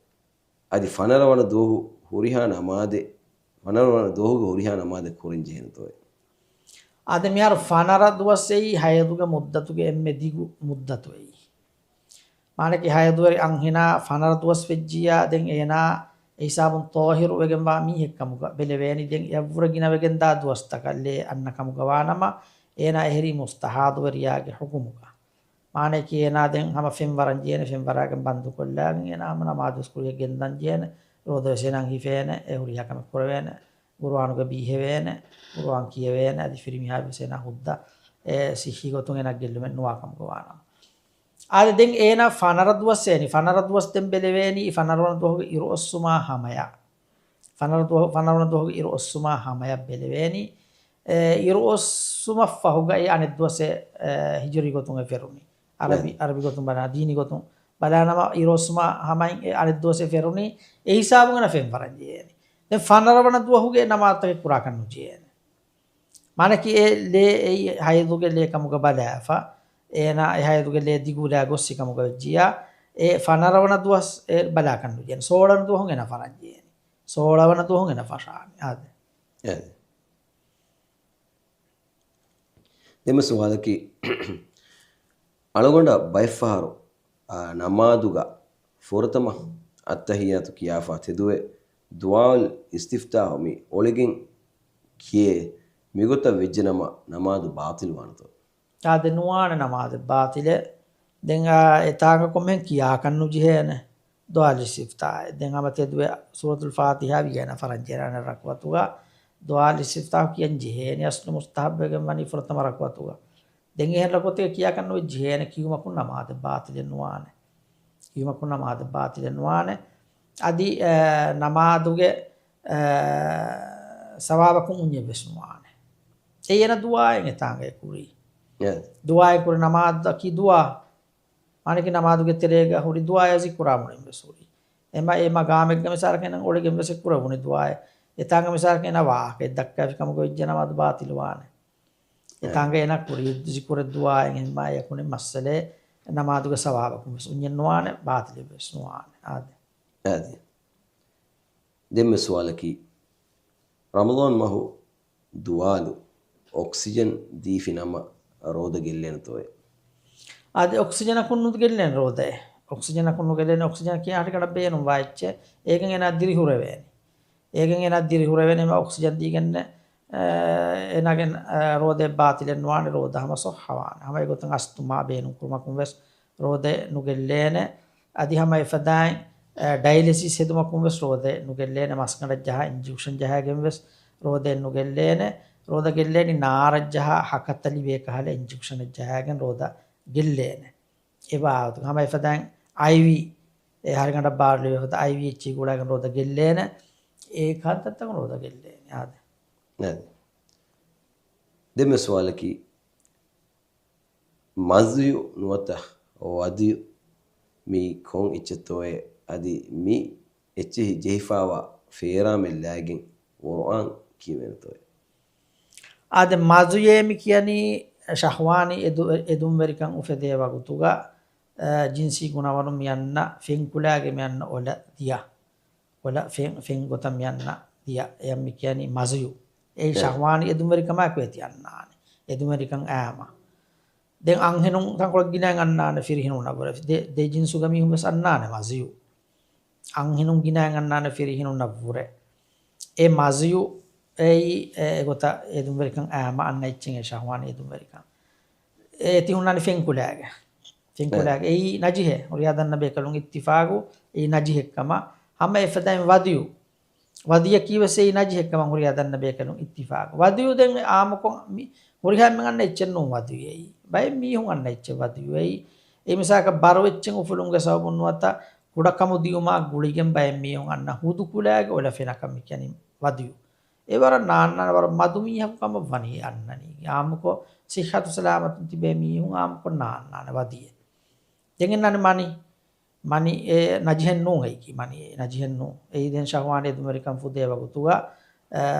අදි ෆනර වන දෝහු හුරිහා නමාදෙ ෆනර වන දෝහුග හුරිහා නමාදෙ කුරින් ජිහෙන තෝයේ අද මෙයාර ෆනර දුවසෙයි හයදුග මුද්දතුගේ එම්මෙ දිගු මුද්දතුයි මානකි හයදුවරි අංහිනා ෆනර දුවස් වෙජ්ජියා දෙන් එනා ඒසාබුන් තෝහිරු වෙගෙන් වා මීහෙක්කමුග බෙලවෑනි දෙන් යවුරගින වෙගෙන් දා දුවස්තකල්ලේ අන්නකමුග වානම ඒනා එහෙරි මුස්තහාදුවරියාගේ හුකුමුග මානකි ඒනා දෙන් හැම ෆෙම්වරන් ජීන ෆෙම්වරාගෙන් බන්දු කොල්ලාගෙන් එනාම නමාදුස් කුරිය ගෙන්දන් ජීන රෝදවසෙනන් හිෆේන එහුරියකම කරවේන ගුරුවානුගේ බීහෙවේන ගුරුවාන් කියවේන අදි ෆිරිමිහා වෙසෙන හුද්දා ඒ සිහි ගොතුන් එනක් ගෙල්ලුමෙන් නුවාකමුග වානම ආද දෙන් ඒනා ෆනර දුවස්සේනි ෆනර දුවස් දෙන් බෙලවේනි ෆනරවන දුවගේ ඉරු ඔස්සුමා හමය ෆනරවන දුවගේ ඉරු ඔස්සුමා හමය බෙලවේනි ඉරු ඔස්සුම ෆහුගයි අනෙත් දුවසේ හිජරි ගොතුන් ෆෙරුනි අරබි ගොතුන් බලා දීනි ගොතුන් බලානම ඉරු ඔස්සුමා හමයි අනෙත් දුවසේ ෆෙරුනි ඒ හිසාබුගෙන ෆෙම් පරංජේනි දැන් ෆනරවන දුවහුගේ නමාතක කුරා කන්නු ජේන මානකි ඒ ලේ ඒ හයදුගේ ලේකමුග බලාෆා ඒනා එහයතුගේ ලේ දිගුලා ගොස්සිකමුග වෙජ්ජියා ඒ ෆනරවන දුවස් ඒ බලාකන්නු ජේන සෝලන දුවහුන් එන ෆරංජේනි සෝලවන දුවහුන් එන ෆෂානි ආද දෙම සුවාලකි අලගොඩ බයිෆාරු නමාදුග ෆොරතම අත්තහියතු කියාෆා තෙදුවේ දුවාල් ඉස්තිෆ්තාහ් මි ඔලිගින් කියේ මිගොත වෙජ්ජනම නමාදු බාතිල් වනතෝ ආද නුවාන නමාද බාතිල දැන් එතාක කොමෙන් කියා කන්නු ජිහේන දුවාල් ඉස්තිෆ්තාහ් දැන් අම තෙදුවේ සූරතුල් ෆාතිහා වියන ෆරංජරන රක්වතුගා දුවාල් ඉස්තිෆ්තාහ් කියන් ජිහේන යස්නු මුස්තහබ්බගෙන් වනි ෆොරතම රක්වතුගා දැන් එහෙල කොතේ කියා කන්නු ජිහේන කිවමකු නමාද බාතිල නුවාන කිවමකු නමාද බාතිල නුවාන අදි නමාදුගේ සවාබකුන් උන්නේ බස්නුවාන එයන දුවායෙන් එතාගේ කුරි දුවාය කුර නමාද කි දුවා අනක නමාදුගේ තෙරේග හුරි දුවාය සිකුරාමුනේ බසූරි එම ගාමෙක් ගමසාර කෙන ඔලගේ බස කුරවුනේ දුවාය එතාංග මිසාර කෙන වාකේ දක්කා කමක වෙජ්ජ නමාද බාතිල වාන එතාංගේ එන කුරි සිකුර දුවායෙන් එම්මා යකුනේ මස්සලේ නමාදුගේ සවාබකුන් උන්නේ නුවාන බාතිල බස්නුවාන ආදී هذه دم سوالكي رمضان ما هو دوالو أكسجين دي في نما رودا جلين توي ආද ඔක්සිජන කුණු ගෙල්ලෙන් රෝදේ ඔක්සිජන කුණු ගෙල්ලෙන් ඔක්සිජන කියාට කඩ බේනුම් වාච්ච ඒකෙන් එන අදිරි හුර වෙන්නේ ඒකෙන් එන අදිරි හුර වෙන්නේ මේ ඔක්සිජන් දීගෙන එනගෙන රෝදේ බාතිලෙන් වාන රෝදහම සොහවාන හැම ඒකතන් අස්තුමා බේනුම් කුමකුම් වෙස් රෝදේ නුගෙල්ලේන අදි හැම ඉෆදායි ඩයලිසිස් හෙදුමකුම් වෙස් රෝදේ නුගෙල්ලේන මස්කඩ ජහ ඉන්ජෙක්ෂන් ජහගෙන් වෙස් රෝදේ නුගෙල්ලේන රෝද ගෙල්ලේනි නාරජ ජහ හකතලි වේකහල ඉන්ජෙක්ෂන් ජහගෙන් රෝද ගෙල්ලේන ඒවා හැම ඉෆදායි IV ඒ හරියට බාර්ලි හොත IV එච් ගුඩාගෙන රෝද ගෙල්ලේන ඒකත්තම රෝද ගෙල්ලේන ආද නේද දෙම සුවාලකි මස්යු නුවත වදි මි කොන් ඉච්චතෝයේ අදි මි එච්චි ජෙහිෆාවා ෆේරාමෙල්ලාගෙන් කුර්ආන් කියවෙනතෝය ආද මසුයේමි කියනි ශහවානි එදුම් වෙරිකන් උෆදේ වගුතුගා ජින්සි ගුණවරු මියන්න ෆෙන්කුලාගේ මියන්න ඔල දියා ඔල ෆෙන් ගොතම් මියන්න දියා යම් කියනි මසුයු ඒ ශහවානි එදුම් වෙරිකම කවෙති යන්නානේ එදුම් වෙරිකන් ඈම දැන් අංහෙනුන් සංකොල ගිනන් අන්නාන ෆිරිහිනුන නබර දෙ ජින්සු ගමි හුමස් අන්නානේ මසුයු අංහෙනුන් ගිනන් අන්නාන ෆිරිහිනුන නබුර ඒ මසුයු ඒ ගොත එදුම් වෙරිකන් ඈම අන්න ඉච්චින් ඒ ශහවානි එදුම් වෙරිකන් ඒ තිහුණානේ ෆෙන්කුලාගේ ඒ නජිහෙ ඔරියාදන්න බේකලුන් ඉත්තිෆාගු ඒ නජිහෙක්කම හැම එෆදෙන් වදියු වදිය කීවසේ නජිහෙක්කම ඔරියාදන්න බේකලුන් ඉත්තිෆාගු වදියු දෙන් ආමකොන් ඔරියාම් ගන්න එච්චෙන්නු වදියේයි බයි මීහුන් අන්න එච්ච වදියේයි ඒ මිසක බර වෙච්චෙන් උෆලුන්ගේ සවබුන්වත කුඩකමු දියුමා ගුලිගෙන් බයි මීහුන් අන්න හුදු කුලාගේ ඔල ෆෙනකම් කියන්නේ වදියු ඒවර නාන්නන වර මදුමීහකම වනි අන්නනි ආමකෝ සිහතු සලාමතුන් තිබේ මීහුන් ආමකෝ නාන්නන වදියේ දෙගෙනන මනි ඒ නජිහෙන් නෝයි කි මනි නජිහෙන් නෝ ඒ දෙන් ශහවානේ දුමරිකම් ෆුදේ වගතුගා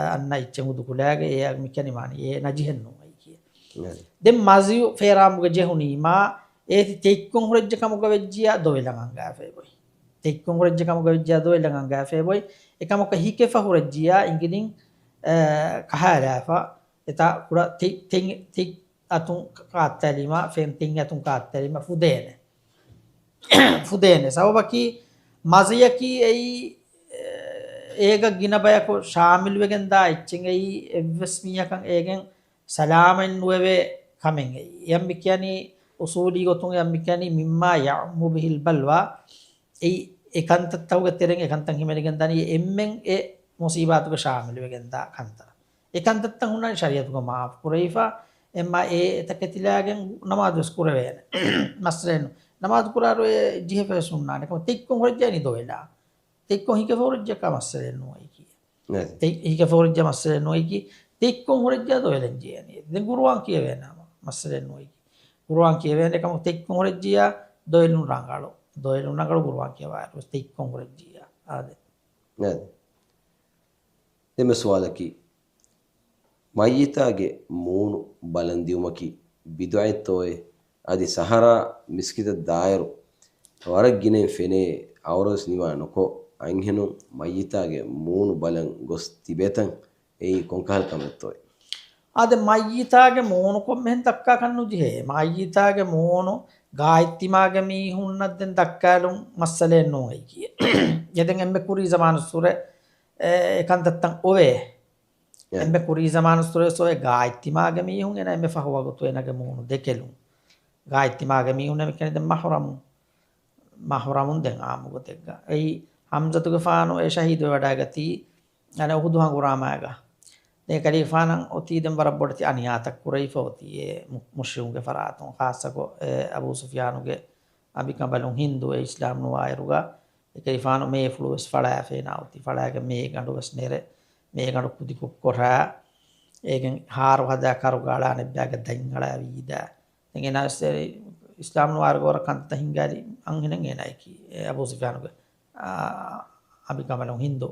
අන්න ඉච්ච මුදු කුලාගේ ඒ මිකනි මනි ඒ නජිහෙන් නෝයි කි දෙම් මසියු ෆේරාමුගේ ජෙහුනි මා ඒ තෙක්කොන් හොරජ්ජකමුග වෙජ්ජියා දොයිලංගන් ගාෆේ බොයි තෙක්කොන් හොරජ්ජකමුග වෙජ්ජියා දොයිලංගන් ගාෆේ බොයි එකමක හිකෙෆ හොරජ්ජියා ඉංගිනින් කහාරාෆා එතා කුඩ තෙක් අතුන් කාත්තැලිම ෆෙන් තින් අතුන් කාත්තැලිම ෆුදේනේ ෆුදේනේ සවබකි මසියකි ඒක ගින බයක ශාමිල් වෙගෙන් දා ඉච්චෙන් එවස් මියකන් ඒගෙන් සලාමෙන් නුවේ කමෙන් යම් කියන්නේ උසූලි ගොතුන් යම් කියන්නේ මිම්මා යමු බිහිල් බල්වා ඒකන්තතවග තෙරෙන් ඒකන්තන් හිමෙලගෙන් දනි එම්මෙන් ඒ මුසීබාතුක ශාමිල් වෙගෙන් දා කන්තර ඒකන්තත්තන් උනා ශරියතුක මාෆ් කුරයිෆා එම්මා ඒ තකතිලාගෙන් නමාදුස් කුරවේන මස්රෙන් නමාදු කුරාරෝ ජිහෙෆස් උන්නානේ කො තෙක්කොන් හොරජ්ජනි දොයලා තෙක්කොන් හික ෆොරජ්ජ කමස්සරෙන් නොයි කි හික ෆොරජ්ජ මස්සරෙන් නොයි කි තෙක්කොන් හොරජ්ජ දොයලෙන් ජියනි දැන් ගුරුවන් කියවෙනම මස්සරෙන් නොයි කි ගුරුවන් කියවෙන එකම තෙක්කොන් හොරජ්ජියා දොයලුන් රංගාලෝ ගුරුවන් කියවා තෙක්කොන් හොරජ්ජියා ආදේ නේද දෙම සුවාලකි මයිතාගේ මූණු බලන්දියුමකි බිදුයිතෝයේ අදි සහරා මිස්කිත දායරු වරක් ගිනෙන් ෆෙනේ අවරස් නිවා නොකෝ අංහෙනු මයිතාගේ මූණු බලන් ගොස් තිබෙතන් ඒ කොන්කහල් කමෙත්තෝයි අද මයිතාගේ මෝන කොම්මෙන් දක්කා කන්නු ජිහේ මයිතාගේ මෝනු ගායිත්තිමාගේ මීහුන්නත් දෙන් දක්කාලුම් මස්සලෙන් නොයි කිය යදෙන් එම්බ කුරී සමානුස්තුර එකන්තත්තන් ඔවේ එම්බ කුරී සමානුස්තුරේ සොය ගායිත්තිමාගේ මීහුන් එන එම්බ ෆහුවගතු එනගේ මෝනු දෙකෙලුම් ගායිත්තිමාගේ මීහුන මෙකෙනද මහරමුන් දෙන් ආමුගතෙක්ග එයි හම්සතුගේ ෆානු ඒ ශහීදව වඩාගති අන උහුදු හංගුරාමයගා කලිෆානන් ඔතීදම් බරබොඩති අනියාතක් කුරයිෆෝතියේ මුශ්ලිම්ගේ ෆරාතුන් ખાસකෝ අබූ සුෆියානුගේ අබිකබලුන් හින්දුවේ ඉස්ලාම් නුවායරුගා කලිෆානු මේ ෆ්ලුස් ෆලාෆේනාවති ෆලාගේ මේ ගඬුවස් නෙර මේ ගඬු කුදි කොරා ඒගෙන් හාරු හදා කරු ගාලා නෙබ්බාගේ දංගලා වීදා එගෙනස් ඉස්ලාම් නුවායරුගා කන්ත හින්ගාලි අංහිනෙන් එනයි කි අබූ සුෆියානුගේ අබිකබලුන් හින්දු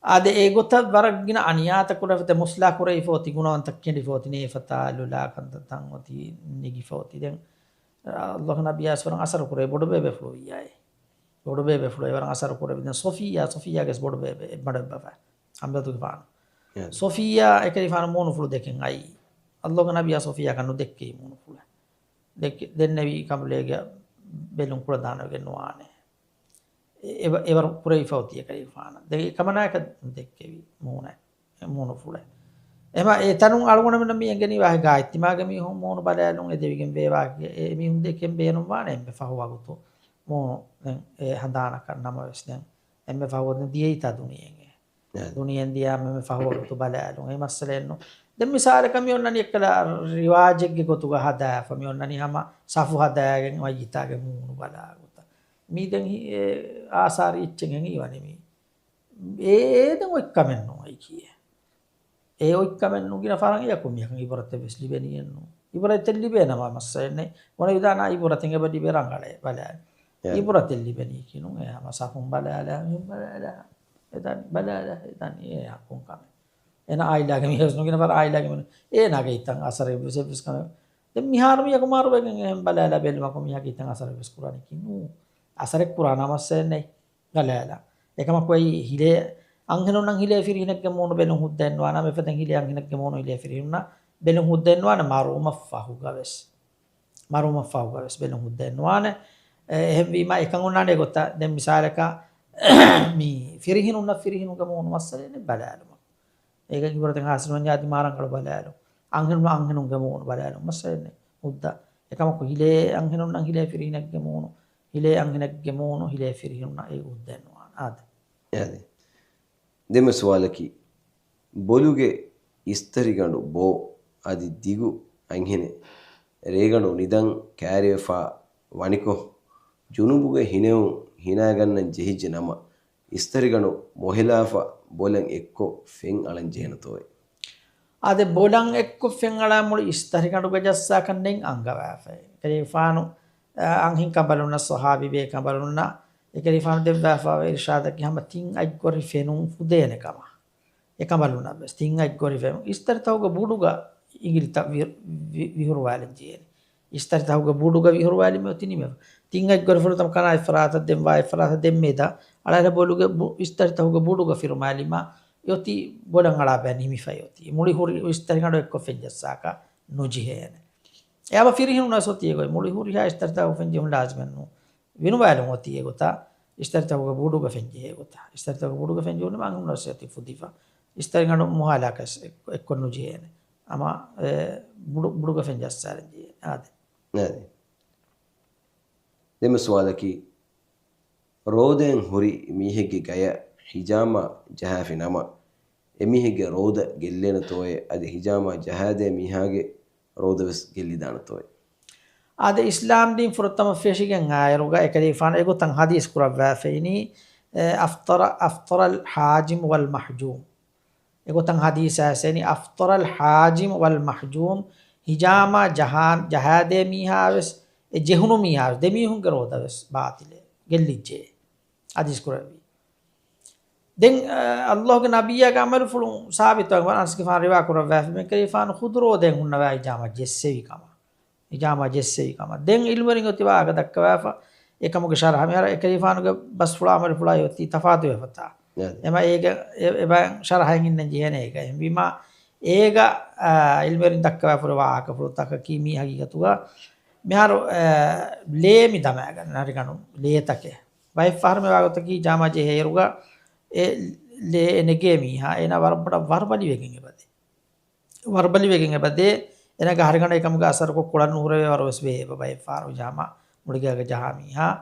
ආද ඒගොත වරගින අනියාත කුරවත මුස්ලා කුරයි ෆෝති ගුණවන්ත කෙඩි ෆෝති නේ ෆතා ලුලා කන්තතන් ඔති නිගි ෆෝති දැන් අල්ලාහ් නබියස් වරන් අසර කුරේ බොඩ බේබේ ෆ්ලෝයියයි බොඩ බේබේ ෆ්ලෝයි වරන් අසර කුරේ දැන් සොෆියා ගෙස් බොඩ බේබේ බඩ බෆා අම්බතු ගාන සොෆියා එකේ ෆාන මොනු ෆ්ලෝ දෙකෙන් අයි අල්ලාහ් නබියා සොෆියා කන්නු දෙක්කේ මොනු ෆ්ලෝ දෙක් දෙන්නවි කම්ලේගේ බෙලුන් කුර දානගෙන නොආනේ එවර පුරයි ෆෞතිය කලිෆාන දෙක කමනායක දෙක්කෙවි මූණ ෆුල එම ඒ තනුන් අලුගුණ මෙන්න මියගෙන වාහ ගායිත්තිමාගේ මිහුන් මූණ බලයලුන් ඒ දෙවිගෙන් වේවා ඒ මිහුන් දෙකෙන් බේනුම් වානේ එම්බ ෆහුවගතු මූණ දැන් ඒ හදාන කරනම වෙස් දැන් එම්බ ෆහුවදන් දියේ තා දුනියෙන් දියා මෙම ෆහුවගතු බලයලුන් ඒ මස්සලෙන්නු දැන් මිසාලක මියොන්නනි එක්කලා රිවාජෙක්ගේ ගොතුග හදා ෆමියොන්නනි හම සෆු හදාගෙන වයිතාගේ මූණ බලා මීදැන් ආසාරී ඉච්චෙන් ඉවනෙමි ඒද ඔක්කමෙන්නු අයි කිය ඒ ඔක්කමෙන්නු ගෙන ෆරන් යකුමියකන් ඉවරත වෙස් ලිබෙනියන්නු ඉවරත ලිබෙනවා මස්සෙන්නේ මොන විදාන ඉවරතෙන් එබඩි බෙරංගලේ බලන්න ඉවරත ලිබෙනී කිනු එහම සෆුන් බලාලා බලාලා එතන ඒ අකුන් කම එන ආයිලාගේ මිහස්නු ගෙන ෆර ආයිලාගේ මොන ඒ නගේ ඉතින් අසරේ විසෙස් කන දැන් මිහාරමිය කුමාරවගෙන් එහෙම බලාලා බෙල්ලම කොමියගේ ඉතින් අසරේ විස් කුරානි කිනු අසරෙක් පුරාණ මස්සෙන්නේ ගලෑලා එකම කොයි හිලේ අංගනොන් හිලේ ෆිරිනක්ගේ මොන බෙලුන් හුද්දෙන්නවා නම් එපතෙන් හිලේ අංගනක්ගේ මොන හිලේ ෆිරිනුනා බෙලුන් හුද්දෙන්නවා නම් මාරුම ෆහුගවස් බෙලුන් හුද්දෙන්නවා නේ එහෙම වීම එකන් උන්නානේ ගොත දැන් මිසාලක මී ෆිරිනුගේ මොන මස්සලනේ බලාලුම ඒක කිවරතෙන් හාසනුන් යාති මාරන් කළ බලාලු අංගනුන්ගේ මොන බලාලු මස්සලනේ හුද්දා එකම කොයි හිලේ අංගනොන් හිලේ ෆිරිනක්ගේ මොන හිලේ අංගනක්ගේ මෝනු හිලේ ෆිරිහුණා ඒ උද්දෙන්නවා ආද යදි දෙම සවාලකි බොලුගේ ඉස්තරි ගඬු බෝ අදි දිගු අංහෙනේ රේගණු නිදන් කෑරියෆා වනිකෝ ජුනුබුගේ හිනෙවු හිනා ගන්න ජෙහිජ නම ඉස්තරි ගඬු මොහිලාෆා බොලන් එක්කෝ ෆෙන් අලන් ජේනතෝයි ආද බොලන් එක්කෝ ෆෙන් අලන් මුළු ඉස්තරි ගඬු ගජස්සා කන්නෙන් අංගවාෆේ කලිෆානු anghin kabaluna sahabi be kabaluna ekeli fam devva fa irshad ki hama tin aj gori fenun fudene kama e kabaluna bes tin aj gori fem istar tawga buduga igilta vihurwale jene istar tawga buduga vihurwale me otini me tin aj gori furutam kana ifrata dem wa ifrata dem meda ala boluga istar tawga buduga firmali ma yoti bodan ala bani mi fayoti muli huri istar ngado ekko fejjasaka nojihene එයාම ෆිරිහිනුනා සොතිය ගොයි මුලි හුරි හා ස්තරතා උෆෙන්ජි හුන් ලාස්මන්නු විනු බයලු මොතිය ගොතා ස්තරතා උග බුඩුග ෆෙන්ජි ගොතා ස්තරතා උග බුඩුග ෆෙන්ජි උන මං හුන් රසති ෆුදිෆා ස්තර ගණු මොහාලාකස් එක්කොන්නු ජීන අම බුඩුග ෆෙන්ජස් සාරජි ආද නේද දෙම සවාලකි රෝදෙන් හුරි මීහෙගේ ගය හිජාමා ජහාෆි නම එමිහෙගේ රෝද ගෙල්ලෙන තෝයේ අද හිජාමා ජහාදේ මීහාගේ රෝදවස් ගෙල්ලි දානතෝයි ආද ඉස්ලාම් දීන් ෆුරතම ෆෙෂිගෙන් ආයරුගා එකදී ෆාන ඒගොතන් හදීස් කුරවා ෆෙයිනි අෆ්තර අල් හාජිම් වල් මහ්ජූම් ඒගොතන් හදීස් ඇසෙනි අෆ්තර අල් හාජිම් වල් මහ්ජූම් හිජාමා ජහාදේ මීහාවස් ඒ ජෙහුනු මීහාවස් දෙමීහුන් ගරෝදවස් බාතිලේ ගෙල්ලිජේ හදීස් කුරවි දැන් අල්ලාහ්ගේ නබියාගේ අමල් ෆුලුන් සාබිතව වරන්ස්ගේ ෆාන රිවා කුරවා ෆෙ මේකේ ෆාන ඛුද්රෝ දැන් උන්නවා හිජාමා ජෙස්සෙවි කම ඉජාමා ජෙස්සෙවි කම දැන් ඉල්මරින් ඔතිවා අග දක්කවා එකමුගේ ශරහ මෙහර එකේ ෆානුගේ බස් ෆුලා අමල් ෆුලා යොති තෆාතු වෙතා එම ඒක එබ ශරහෙන් ඉන්න ජීන එක එම්බිමා ඒක ඉල්මෙරින් දක්වා පුර වාහක පුරුතක කීමී හගීගතුවා මෙහාර ලේමි දමෑ ගන්න හරි කණු ලේතකේ වයි ෆාර්ම වාගතකී ජාමාජේ හේරුගා ඒ ලේ එනගේ මීහා එන වරබට වර්බලි වෙකින් එපදේ වර්බලි වෙකින් එපදේ එන ගහරගණ එකම අසරක කොළන් නුරේ වරවස් වේ බයි ෆාරු ජාමා මුඩිගාගේ ජහමීහා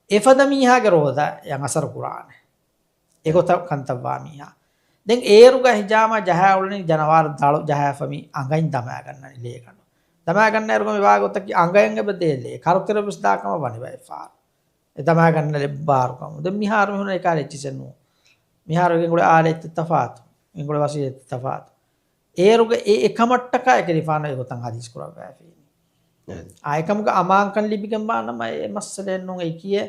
එෆද මීහාගේ රෝද යන් අසර කුරාන ඒකොත කන්තවා මීහා දැන් ඒරුගා හිජාමා ජහවුලනි ජනවාර දාලු ජහෆමි අඟයින් දමා ගන්න ලේ කන දමා ගන්න ඒරුගා මේ වාගතකී අඟයෙන් එපදේ කරුතර විස්දාකම වනි බයි ෆාරු එතමා ගන්න ලෙබ්බාරුකම දැන් මිහාර මෙහුන ඒ කාලේ චිසෙන්නු මිහාරගෙන් ගොඩ ආලෙත් තෆාත් එංගොඩ වසියෙත් තෆාත් ඒරුග ඒ එකමට්ටක එකලිෆාන ඒගොතන් හදිස් කරා බෑෆීනි ආයකමක අමාංකන් ලිබිකම් බානම ඒ මස්සලෙන් නුන් ඒ කියේ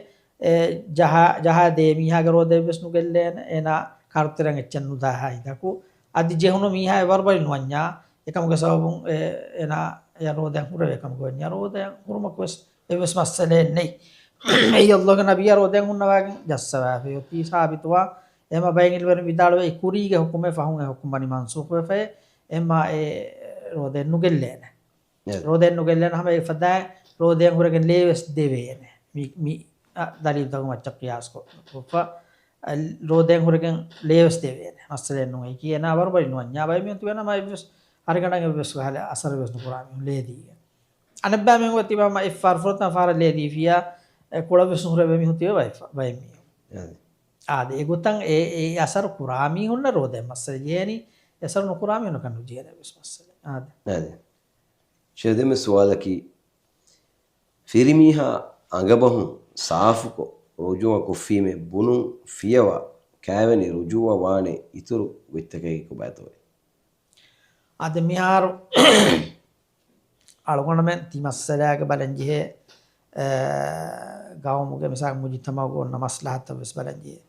ජහ දේ මිහාගේ රෝදේ විස්නු ගෙල්ලේන එන කර්තරන් එච්චන්නු දාහයි දකු අදි ජෙහුන මිහා වර්බලි නුඤ්ඤා එකමක සවබුන් එන යරෝදෙන් හුර එකම ගොන් යරෝදෙන් හුරුමකස් එවස් මස්සලෙන් නේ ඒ අල්ලාහගේ නබිය රෝදෙන් හුන්නවාගෙන් ජස්සවා ෆියති සාබිතවා එම බයින් ඉල්වර විදාලෝ ඒ කුරීගේ හුකුමේ ෆහුන් ඒ හුකුම් බනි මන්සූඛ වෙෆේ එම ඒ රෝදෙන් නුගෙල්ලේන රෝදෙන් නුගෙල්ලේන හැම ඒ ෆදා රෝදෙන් හුරගෙන් ලේවස් දෙවේන මි දලිල් දගම චක්‍රියාස් කොප රෝදෙන් හුරගෙන් ලේවස් දෙවේන මස්සලෙන් නුයි කියන වරබලි නුඤ්ඤා බයි මෙන්තු වෙන මයි විස් හරිගණන් විස් ගහල අසර විස් නුකුරාමි ලේදී අනබ්බා මෙන් වති බම ඉෆාර් ෆරොත්න ෆාර ලේදී ෆියා කොළ විස් නුර වෙමි හුතිය බයි මි ආද ඒ ගොතන් ඒ අසර කුරාමි හොන්න රෝදෙන් මස්සල ජේනි අසර නුකුරාමි හොන්න කන්නු ජේන විස් මස්සල ආද ෂෙදෙම සුවාලකි ෆිරිමිහා අඟබහු සාෆුකො රුජුව කුෆීමේ බුනු ෆියවා කෑවෙනි රුජුව වානේ ඉතුරු විත්තකේ කුබතෝයි අද මිහාර අලගොනමෙන් තිමස්සලාගේ බලන්ජිහේ ගාවමුගේ මිසක් මුජිතමව ගොන්න මස්ලහත වෙස් බලන්ජිහේ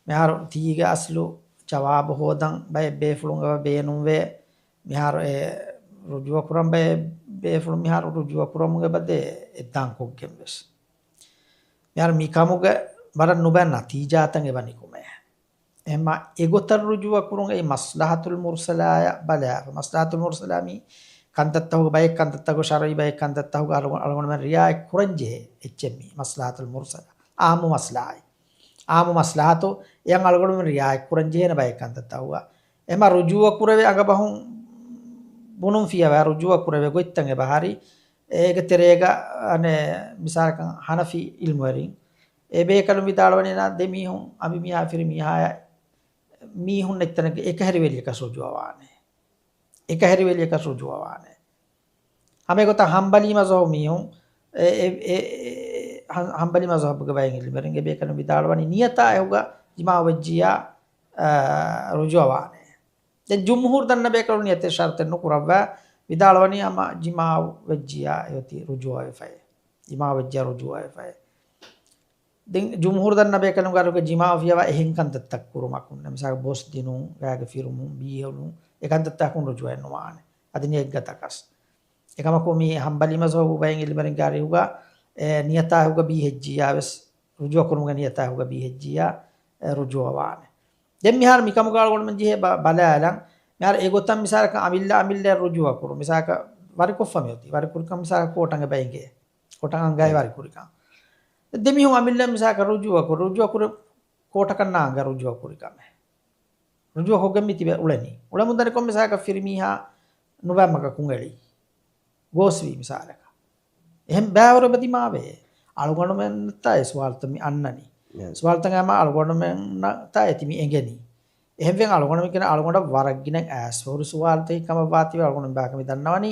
මිහාර තීගේ අස්ලු ජවාබ හොදන් බය බේෆුලුංගව බේනුම් වේ මිහාර රුජුව කුරම් බය බේෆුලු මිහාර රුජුව කුරමුගේ බදේ එද්දාන් කොග්ගෙම් වෙස් මිහාර මිකමුගේ බර නුබන් නතිජාතන් එවනි කුමේ එම එගොතර රුජුව කුරුන් ඒ මස්ලහතුල් මුර්සලාය බලා මස්ලහතුල් මුර්සලාමි කන්තත්තහු බය කන්තත්තහු ශරයි බය කන්තත්තහු අලගොන මන් රියා කුරංජේ එච්චෙමි මස්ලහතුල් මුර්සලා ආමු මස්ලායි ආමු මස්ලහතු යන් අලගොන මන් රියා කුරංජේ න බය කන්තත්තහු එම රුජුව කුරවේ අගබහුන් බුනුම් ෆියා රුජුව කුරවේ ගොත්තන් ඒ බහරි ඒක තෙරේග අනේ මිසාරකන් හනෆි ඉල්මුවරින් ඒ බේකලු විදාලවනේ නා දෙමිහුන් අබි මිහා ෆිරි මිහාය මීහුන් එක්තනක එක හැරි වෙලියක සෝජුවානේ එක හැරි වෙලියක සෝජුවානේ හැම කොට හම්බලි මසෝ මීහුන් හම්බලි මසෝ බග වයින් ඉල්මරින් ඒ බේකලු විදාලවනේ නියතා එහුග ජිමා වජ්ජියා රුජුවානේ දැන් ජුම්හූර් දන්න බේකලු නියත ෂර්ත නුකුරවා විදාලවනේ අම ජිමා වජ්ජියා යති රුජුවා වෙෆයි ජිමා වජ්ජියා රුජුවා වෙෆයි දැන් ජුම්හූර් දන්න බේකලු ගාරුක ජිමා ෆියවා එහෙන් කන්තත්තක් කුරුමක් උන්න මිසක බොස් දිනු ගාගේ ෆිරුමු බීහුණු එකන්තත්තක් උන් රුජුවා එන්නවානේ අදින එක් ගතකස් එකම කොමි හම්බලි මසෝ බයෙන් ඉල්මරින් ගාරියුගා නියතා හුග බීහෙජ්ජියා වෙස් රුජුවා කුරුමුග නියතා හුග බීහෙජ්ජියා රුජුවා වානේ දැන් මිහාර මිකමු ගාල ගොන්න මන් ජිහේ බලාලන් මිහාර ඒ ගොතම් මිසාරක අමිල්ලා රුජුවා කුරු මිසක වරි කොෆමියති වරි කුරුකම් මිසක කොටංග බයින්ගේ කොටංග අංගයි වරි කුරිකම් දෙමිහුන් අමිල්ලා මිසක රුජුවා කුරු කොටකන්නා අංග රුජුවා කුරිකම රුජුවා හොගම්මි තිබ උලනි උල මුන්දර කොම් මිසක ෆිරිමිහා නුබම්මක කුංගලි ගෝස්වි මිසාරක එහෙන් බෑවර බදිමාවේ අලගොණ මෙන් තයි ස්වාල්තමි අන්නනි ස්වාල්තංගම අලගොණ මෙන් තයි තිමි එංගෙනි එහෙන් වෙන් අලගොණ මෙන් කියන අලගොණ වරග්ගින ඇස් වරු ස්වාල්තේ කම වාති අලගොණ බාකමි දන්නවනි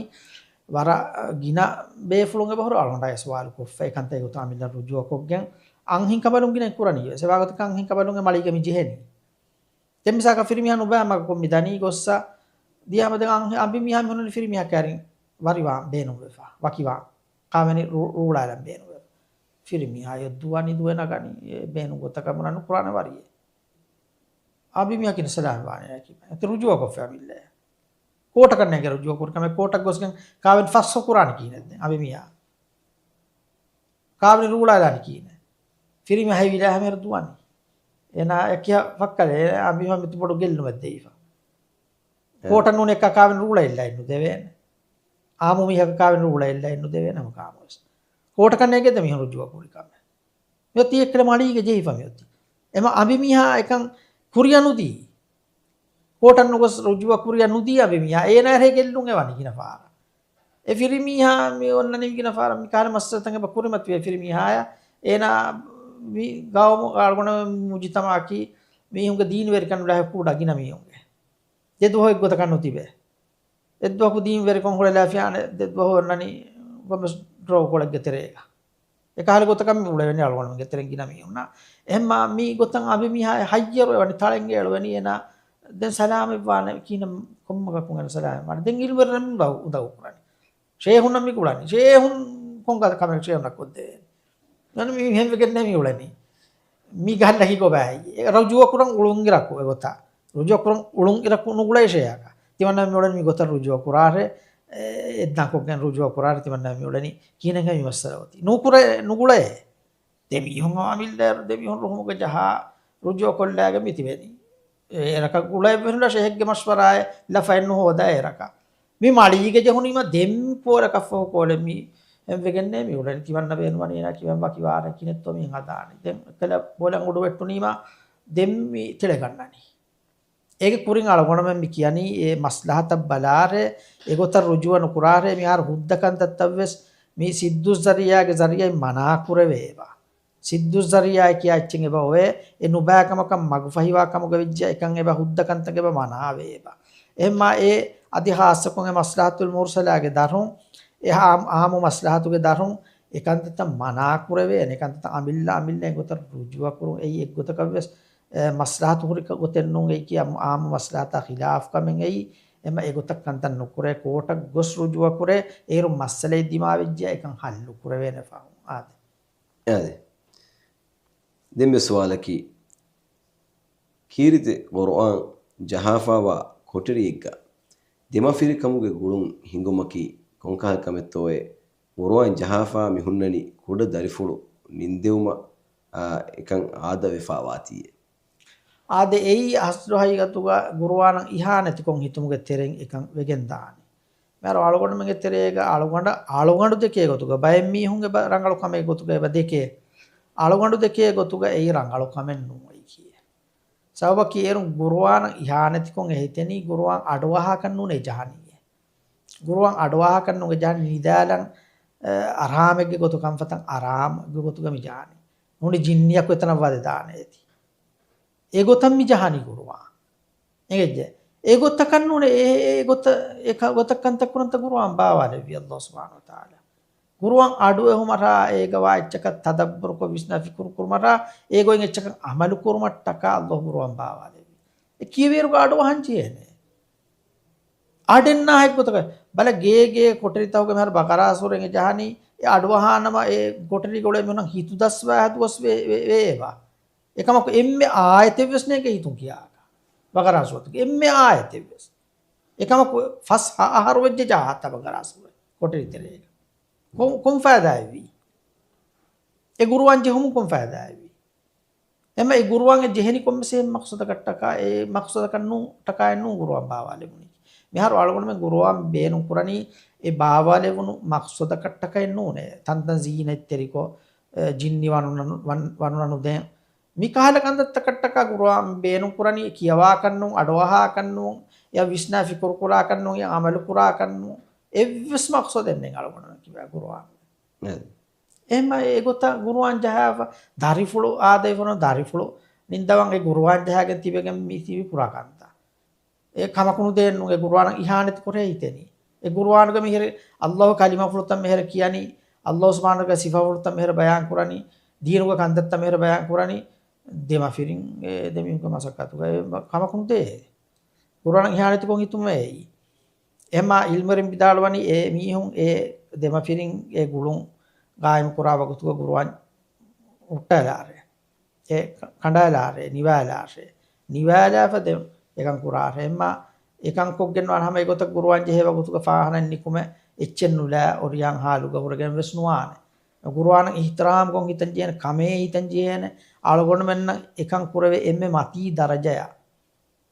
වර ගින බේෆුලුංග බහර අලගොණ ස්වාල් කොෆේ කන්තේ උතාමිල රුජුව කොග්ගෙන් අංහින් කබලුන් ගින කුරණිය සේවාගත කංහින් කබලුන් මලිකමි ජෙහෙනි දෙම්සක ෆිරිමියා නුබෑමක කොම් මිදනි ගොස්සා දියාමද අම්බි මිහා මොනලි ෆිරිමියා කරින් වරිවා බේනු වෙෆා වකිවා කාමනි රූලාලම් බේනු ෆිරිමියා යදුවනි දුවන ගනි බේනු ගොතක මොනනු කුරාන වරියේ අම්බි මිහා කින සලාම් වානේ කිම ඒ රුජුව කො ෆැමිල්ල कोट करने के रुजू कोट में कोटक गोस्कन कावन फस्सो कुरान की ने अभी मिया कावन रूला दान की ने फिर में है विला है मेरे दुआनी एना क्या फक्कले अभी हम तो बड़ो गेल न देइफा කෝටන් නුනේ කකාවෙන් රූලා ඉල්ලා ඉන්නු දෙවෙන ආමු මිහ කකාවෙන් රූලා ඉල්ලා ඉන්නු දෙවෙනම කාමොස් කෝට කන්නේ ගෙද මිහ රුජුව කුරි කම යොති එක්කල මඩීගේ ජීෆම යොති එම අබි මිහා එකන් කුරියනුදී කෝටන් නුගස් රුජුව කුරියනුදී අබි මිහා ඒ නෑරේ ගෙල්ලුන් එවනි කින පාර e firimiha mi onna nimgina fara mi kala masratanga bakurimat we firimiha ena mi gawmu algona mujitama ki mi hunga deen ver kan la kuda gina mi hunga dedu hoy gota kan utibe eddu ku deen ver kon hola lafiane dedu ho nani gomes draw kola geterega e kala gota kam mi ulani algona geteren gina mi hunna emma mi gotan abi mi hayyero wani talenge elwani ena den salame wana kina komma kun salame man den ilwer nam udaw kurani ෂේහුන් නම් මිකුලන්නේ ෂේහුන් කොංගද කමෙන් ෂේහුන් නක්කොද්දේ නන මි හෙන් වෙගෙත් නැමි උලන්නේ මි ගහන්න හිකෝ බෑ රජුව කුරන් උලුන් ගිරක්කෝ එගොතා රජුව කුරන් උලුන් ගිරක්කෝ නුගුලේ ෂේයක තිවන්න මි උලන්නේ මි ගොත රජුව කුරාරේ එද්දකෝ ගන් රජුව කුරාරේ තිවන්න මි උලන්නේ කීනක මි මස්සරවති නුගුලේ දෙවි හොම අමිල්දර දෙවි හොන් රොහමක ජහ රජුව කොල්ලාගේ මිතිවෙනි එරක ගුලේ වෙනුලා ෂේහ්ගේ මස්වරාය ලෆයින් හොදා එරක මේ මාළිගේ ජහුනීම දෙම් පොර කෆෝ කොලමි එම්වෙගන්නේ මේ උඩට කිවන්න බේනවනේ නා කිවම් බකි වාර කිනෙත්තෝ මින් හදානේ දැන් කල බෝලන් උඩ වෙට්ටුනීම දෙම් මි තෙල ගන්නනි ඒක කුරින් අලගොණ මම කියනි ඒ මස්ලහත බලාරේ ඒගොත රුජුවන කුරාරේ මිහාර හුද්දකන් තත්තවස් මේ සිද්දු සරියාගේ සරියයි මනා කුර වේවා සිද්දු සරියා කියච්චින් එබ ඔය ඒ නුබෑකමක මග්ෆහිවාකමක විජ්ජ එකන් එබ හුද්දකන්තක එබ මනා වේවා එහෙම ඒ අධිහාසකෝගේ මස්ලහතුල් මුර්සලාගේ දරුන් එහා ආමු මස්ලහතුගේ දරුන් ඒකන්තත මනා කුරවේ ඒකන්තත අමිල්ලා ගොත රුජුව කුරු ඒ එක් ගොත කවස් මස්ලහතු හුරි ගොතෙන් නුන් ඒ කිය ආමු මස්ලහත ඛිලාෆ් කමෙන් ඒ එම ඒ ගොත කන්තන් නුකුරේ කෝට ගොස් රුජුව කුරේ ඒරු මස්සලේ දිමා විජ්ජ එකන් හල්ලු කුරවේ නෆා ආදේ දෙම්බ සවාලකි කීරිත කුර්ආන් ජහාෆාවා කොටරියක දෙමෆිරි කමුගේ ගුළුන් හිඟුමකි කොංකල් කමෙත්තෝයේ කුර්ආන් ජහාෆා මිහුන්නනි කුඩ දරිෆුළු නින්දෙවුම එකන් ආද වෙෆාවාතියේ ආද එයි අස්රහයි ගතුගා කුර්ආන ඉහානති කොන් හිතුමුගේ තෙරෙන් එකන් වෙගෙන් දානි මර ආලගොඩ මගේ තෙරේක ආලගොඩු දෙකේ ගතුගා බයෙන් මීහුන්ගේ රංගලු කමේ ගතුගා එබ දෙකේ ආලගොඩු දෙකේ ගතුගා එයි රංගලු කමෙන් නුයි කියේ සවබ කීරුන් කුර්ආන ඉහානති කොන් එහිතෙනි කුර්ආන් අඩවහා කන්නුනේ ජහනියේ කුර්ආන් අඩවහා කන්නුගේ ජහනි නිදාලන් අරාමෙගේ ගොතු කම්පතන් අරාම ගොතුගා මි ජහනි උනි ජින්නියක් වෙතන වද දානේති ඒ ගොතම් මි ජහනි කුර්ආන් එගෙජ්ජ ඒ ගොත කන්නුනේ ඒ ගොත එක ගොතකන්ත කුරන්ත කුර්ආන් බාවාලේ වි අල්ලාහ් සුබ්හානහු තාලා කුර්ආන් අඩුවේ හොමරා ඒක වාච්චක තදබ්බර කො විස්නා ෆිකුර් කුර්මරා ඒ ගොයින් එච්චක අමලු කුර්මට්ටක අල්ලාහ් කුර්ආන් බාවාලේ ඒ කීවේරු අඩුව හංචියනේ ආඩෙන්නා හයික් ගොතක බල ගේ කොටරිතවගේ මහර බකරා සූරෙන් ජහනි ඒ අඩුවහානම ඒ කොටරි ගොලේ මොන හිතු දස්වා හදුවස් වේවා එකමක එම්මේ ආයතෙවස්නේ කේ හිතුන් කියා බකරා සූරත් එම්මේ ආයතෙවස් එකමක ෆස් ආහාර වෙජ්ජ ජහත බකරා සූර කොටරි තලේ කොම් ෆාදායි ඒ ගුරුවන් ජෙහුම් කොම් ෆාදායි එම ඒ ගුරුවන්ගේ ජෙහෙනි කොම්සේ මක්සද කට්ටක ඒ මක්සද කන්නු ටකයන්නු ගුරුවන් බාවාලේ මුනි මිහාර වලගොන මේ ගුරුවන් බේනු කුරණි ඒ බාවාලේ වුණු මක්සද කට්ටක එන්නුනේ තන්තන් සීනෙත්තරිකෝ ජින්නි වනුනු දැන් මිකාල කන්දත්ත කට්ටක ගුරුවන් බේනු කුරණි කියවා කන්නු අඩවහා කන්නු ය විස්නා ෆිකුර් කුරා කන්නු ය අමල කුරා කන්නු එවස් මක්සද දෙන්නේ අලගොන කිවා ගුරුවන් එම ඒ ගොත ගුරුවන් ජහව දරිෆුළු ආදේ වන දරිෆුළු නින්දවන් ඒ ගුරුවන් ජහගෙන් තිබෙගෙන මිසිවි කුරා කන්තා ඒ කමකුණු දෙන්නුගේ ගුරුවන් ඉහානෙත් කොරේ හිතෙනි ඒ ගුරුවන්ගේ මෙහෙර අල්ලාහ් කලිමා ෆුලුත්තම් මෙහෙර කියනි අල්ලාහ් සුබ්හානහු සිෆා ෆුලුත්තම් මෙහෙර බයන් කුරණි දීනුගේ කන්දත්ත මෙහෙර බයන් කුරණි දෙමෆිරින් ඒ දෙමින්ක මසකතුගේ කමකුණු දෙ ගුරුවන් ඉහානෙත් කොන් හිතුමේ එම ඉල්මරින් බිදාලවනි ඒ මීහුන් ඒ දෙමෆිරින් ඒ ගුළුන් ගායම කුරාවගතුක ගුරුවන් උට්ටලාරේ ඒ කණ්ඩායලාරේ නිවාලාපද එකන් කුරාරේ එම එකන් කොග්ගෙන් වනහම ඒගොත ගුරුවන් ජෙහෙවගතුක ෆාහනන් නිකුම එච්චෙන්නුලා ඔරියන් හාලු ගහුරගෙන වෙස්නුවාන ගුරුවන් ඉහ්තරාම් කොන් හිතන් ජේන කමේ හිතන් ජේන ආලගොණ මෙන්න එකන් කුරවේ එම්මේ මති දරජය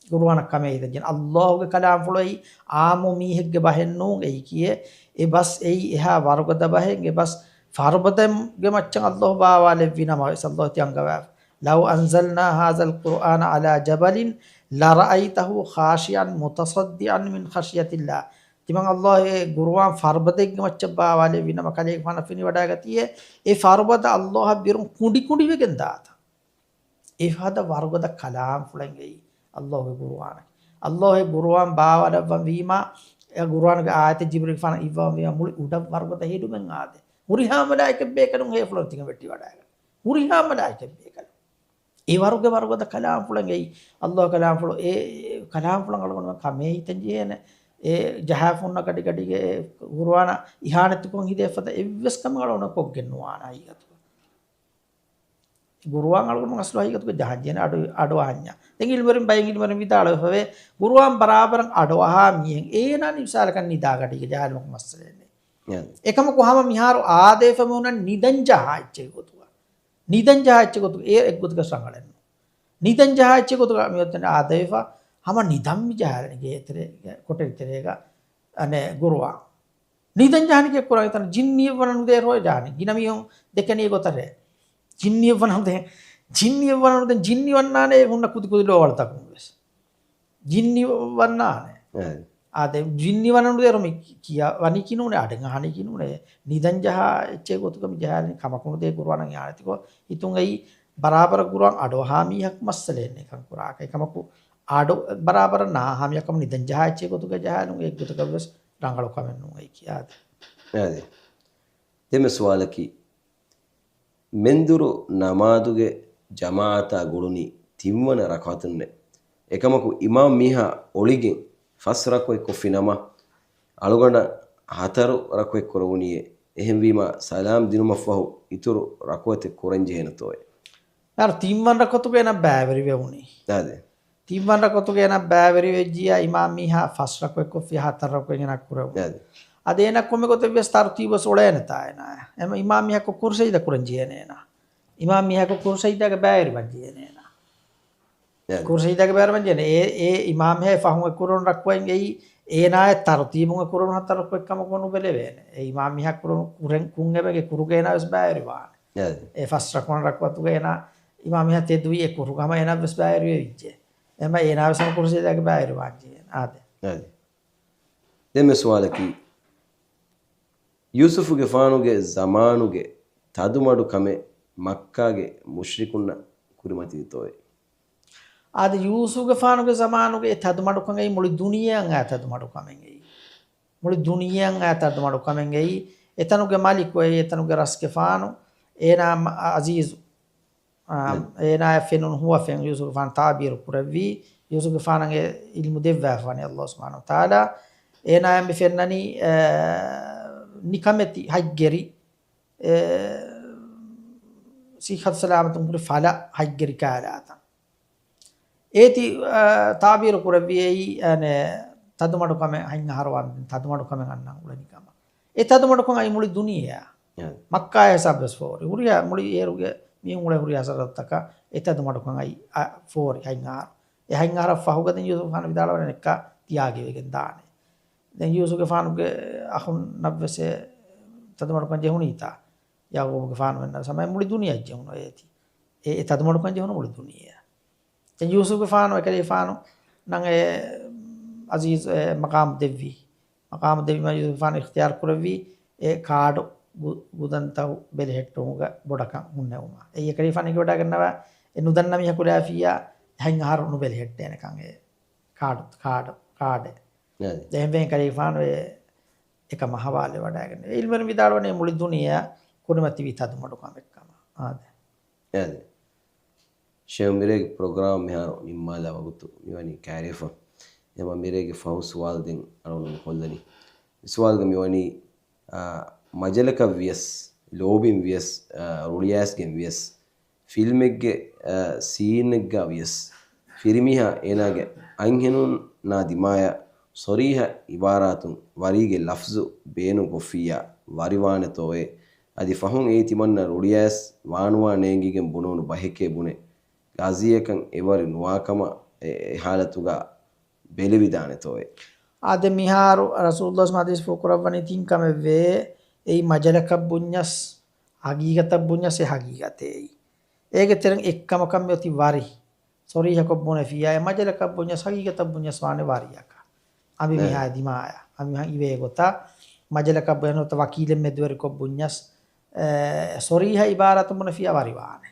ගුරුවාන කමේ ඉදගෙන අල්ලාහ්ගේ කලාම් ෆලොයි ආමු මීහෙක්ගේ බහෙන්නෝ එයි කියේ ඒ බස් එයි එහා වර්ගද බහෙන් ඒ බස් ෆර්බදම්ගේ මච්චන් අල්ලාහ් බාවාලේ විනම සල්ලාහ් තියංගවා ලව් අන්සල්නා හාසල් කුර්ආන අලා ජබලින් ලරයිතහු ඛාෂියන් මුතසද්දියන් මින් ඛෂියතිල්ලා තිමන් අල්ලාහ්ගේ ගුරුවාන් ෆර්බදෙක්ගේ මච්ච බාවාලේ විනම කලේ ෆන ෆිනි වඩා ගතියේ ඒ ෆර්බද අල්ලාහ් බිරුම් කුඩි කුඩි වෙගෙන් දාතා ඒ හද වර්ගද කලාම් ෆලංගෙයි අල්ලාහ්ගේ ගුරුවාන අල්ලාහ්ගේ ගුරුවාන් බාවඩවන් වීමා ඒ ගුරුවාන්ගේ ආයත ජිබ්‍රීල් ෆන ඉවා මේ මුළු උඩ වර්ගද හේදුමෙන් ආදේ මුරිහාමලායික බේකනුන් ඒ ෆලොන් තික වෙටි වඩා මුරිහාමලායික බේකන ඒ වර්ගද කලාම් ෆලංගෙයි අල්ලාහ් කලාම් ෆල ඒ කලාම් ෆලං අලගොන කමේ හිතන් ජේන ඒ ජහෆුන්න කඩි කඩිගේ ගුරුවාන ඉහානතුකන් හිදෙෆත එවස් කම ගලවන කොග්ගෙන්නුවාන අයිගතු ගුරුවාන් අලගොන අස්ලෝ අයිගතු ජහජන අඩ ආඤ්ඤා දැන් ඉල්වරින් බයෙන් ඉල්වරින් විදාල හොවේ ගුරුවාන් බරාබරන් අඩවහා මියෙන් ඒනා නිසාලකන් නිදාගටිගේ ජහල්මක මස්සලෙන්නේ එකම කොහම මිහාරු ආදේෆම උන නිදන් ජහච්චේ ගොතුවා නිදන් ජහච්චේ ගොතු ඒ එක්ගොතුක සංගලන්න නිදන් ජහච්චේ ගොතුක මියොත්තන ආදේෆා हम निधम जाने के कोटेगा अने गुरुआ निधन जाने के कुरा तन जिन्नी वन दे रो जाने गिनमी हम देखने को तरे जिन्नी वन हम दे जिन्नी वन नाने उन कुद कुद लो वालता कुंबस जिन्नी वन नाने आदे जिन्नी वन दे रो किया वनी किनु ने आडंग हानि किनु ने निधन जहा चे को तो कम जहा ने खमकुन दे गुरुआ न याने को इतुंगई बराबर गुरुआ अडोहामी हक मसले ने कम कुरा के कमकु आडो बराबर ना हम यकम निधन जहाचे को तो जहानु एक तो कबस डांगलो कमेनु आई किया अदे तेमे सवालकी මෙන්දුරු නමාදුගේ ජමාතා ගුළුනි තිම්වන රකවතුන්නේ එකමකු ඉමාම් මිහා ඔලිගෙන් ෆස් රකවෙක් කොෆිනම අලුගඩ හතරු රකවෙක් කරවුනියේ එහෙම වීම සලාම් දිනුමෆහු ඉතුරු රකවතේ කොරංජේනතෝය අර තිම්වන් රකවතුගේ න බෑවරි වෙවුනි දාද තිම්වන් රකවතුගේ න බෑවරි වෙජ්ජියා ඉමාම් මිහා ෆස් රකවෙක් කොෆි හතර රකවෙක් නක් කරවු දාද අදේන කොමෙ කොත විස්තර තීව සොලේන තායන එම ඉමාම් මිහා කො කුර්සයිද කරංජේනේන ඉමාම් මිහා කො කුර්සයිදගේ බෑවරි වජ්ජේනේන කුර්සයිදගේ බෑවරි වජ්ජේන ඒ ඉමාම් මිහා ෆහුම කුරොන් රක්වෙන් ගෙයි ඒනාය තරතීමුග කුරොන් හතර රකවෙක් කම කොනු බෙලෙවෙන ඒ ඉමාම් මිහා කුරෙන් කුන්ගෙබගේ කුරුගේන වස් බෑවරි වාන ඒ ෆස් රක්වන රක්වතුගේ එන ඉමාම් මිහා තෙදුයි ඒ කුරුගම එන වස් බෑවරි වෙච්චේ එම ඒනාව සම කුර්සයිදගේ බෑවරි වජ්ජේන ආදේ දෙමෙ සවාලකි ಯೂಸುಫುಗೆ ಫಾನುಗೆ ಜಮಾನುಗೆ ತದುಮಡು ಕಮೆ ಮಕ್ಕಾಗೆ ಮುಶ್ರಿಕುನ್ನ ಕುರಿಮತಿ ತೋಯ್ ಆದ ಯೂಸುಫುಗೆ ಫಾನುಗೆ ಜಮಾನುಗೆ ತದುಮಡು ಕಂಗೈ ಮುಳಿ ದುನಿಯಂ ಆ ತದುಮಡು ಕಮೆಂಗೈ ಮುಳಿ ದುನಿಯಂ ಆ ತದುಮಡು ಕಮೆಂಗೈ ಎತನುಗೆ ಮಾಲಿಕ್ ವೈ ಎತನುಗೆ ರಸ್ಕೆ ಫಾನು ಏನಾ ಅಜೀಜ್ ಏನಾ ಫೆನುನ್ ಹುವ ಫೆನ್ ಯೂಸುಫ್ ಫಾನ್ ತಾಬೀರ್ ಕುರವಿ ಯೂಸುಫುಗೆ ಫಾನಗೆ ಇಲ್ಮು ದೆವ್ವಾ ಫಾನಿ ಅಲ್ಲಾಹ್ ಸುಬ್ಹಾನಹು ವ ತಆಲಾ ಏನಾ ಎಂಬಿ ಫೆನ್ನನಿ निकमती हज्जरी सीखत सलामत पूरे फाला हज्जरी का आता एति ताबीर कुरबियई अने तदमडु कमे हंग हरवान तदमडु कमे अन्ना उलनि कम ए तदमडु कम आई मुळि दुनिया मक्का हिसाब बस फोर उरिया मुळि एरुगे मी मुळे उरिया सरतक ए तदमडु कम आई फोर हंग हर ए हंग हर फहुगदन यूसुफ खान विदालवन नेक्का तियागे वेගෙන් දානේ දැන් यूसुफ ෆානුගේ අහුන් නබ්වසේ තදමඩු කංජේ හුනීතා යාගෝබගේ ෆානු වෙන සමය මුළි දුනියක් ජෙහුන ඒති ඒ තදමඩු කංජේ හුන මුළි දුනිය දැන් यूसुफගේ ෆානු එකේ ෆානු නම් ඒ අසීස් මකාම් දෙවි මා यूसुफ ෆානු ඉක්තියාර කරවි ඒ කාඩ බුදන්තව බෙලෙහෙට්ටුමුග බොඩකම් මුන්නේ උමා ඒ එකේ ෆානු එක වඩා ගන්නවා ඒ නුදන්න මිහ කුලාෆියා හැන් හරුණු බෙලෙහෙට්ට එනකන් ඒ කාඩ දෙහෙන් කලිෆානු එක මහවාලේ වඩාගෙන ඉල්මර විදාරවනේ මුළි දුනිය කුණමති විතද මඩු කමෙක්කම ආද යාද ෂෙමිරේ ප්‍රෝග්‍රෑම් මෙහා නිම්මාලා වගුතු මෙවනි කැරිෆ එම මිරේගේ ෆවුස් වල්දින් අරවලු කොල්ලනි ඉස්වාල්ග මෙවනි මජලක වියස් ලෝබින් වියස් රුලියාස්ගෙන් වියස් ෆිල්ම් එකගේ සීන් එක වියස් ෆිරිමිහා එනාගේ අංහෙනුන් නා දිමාය صريح عبارات وريق لفظ بين كفيا وريوان توي ادي فهم ايتي من رودياس وانوا نينگيگن بونون بهكه بونه غازيكن ايور نواكما halatuga belividane ade miharu rasulullah madis fukurawani tinkame ve ei majalaka bunyas hagigata bunyas e hagigate ege tereng ekkama kam yoti wari soriha ko bone fiya e majalaka bunyas hagigata bunyas wane wariyaka abi miha dimaya abi miha iwe gota majalaka bunyas wakile medweri ko bunyas soriha ibaratu bone fiya wariwane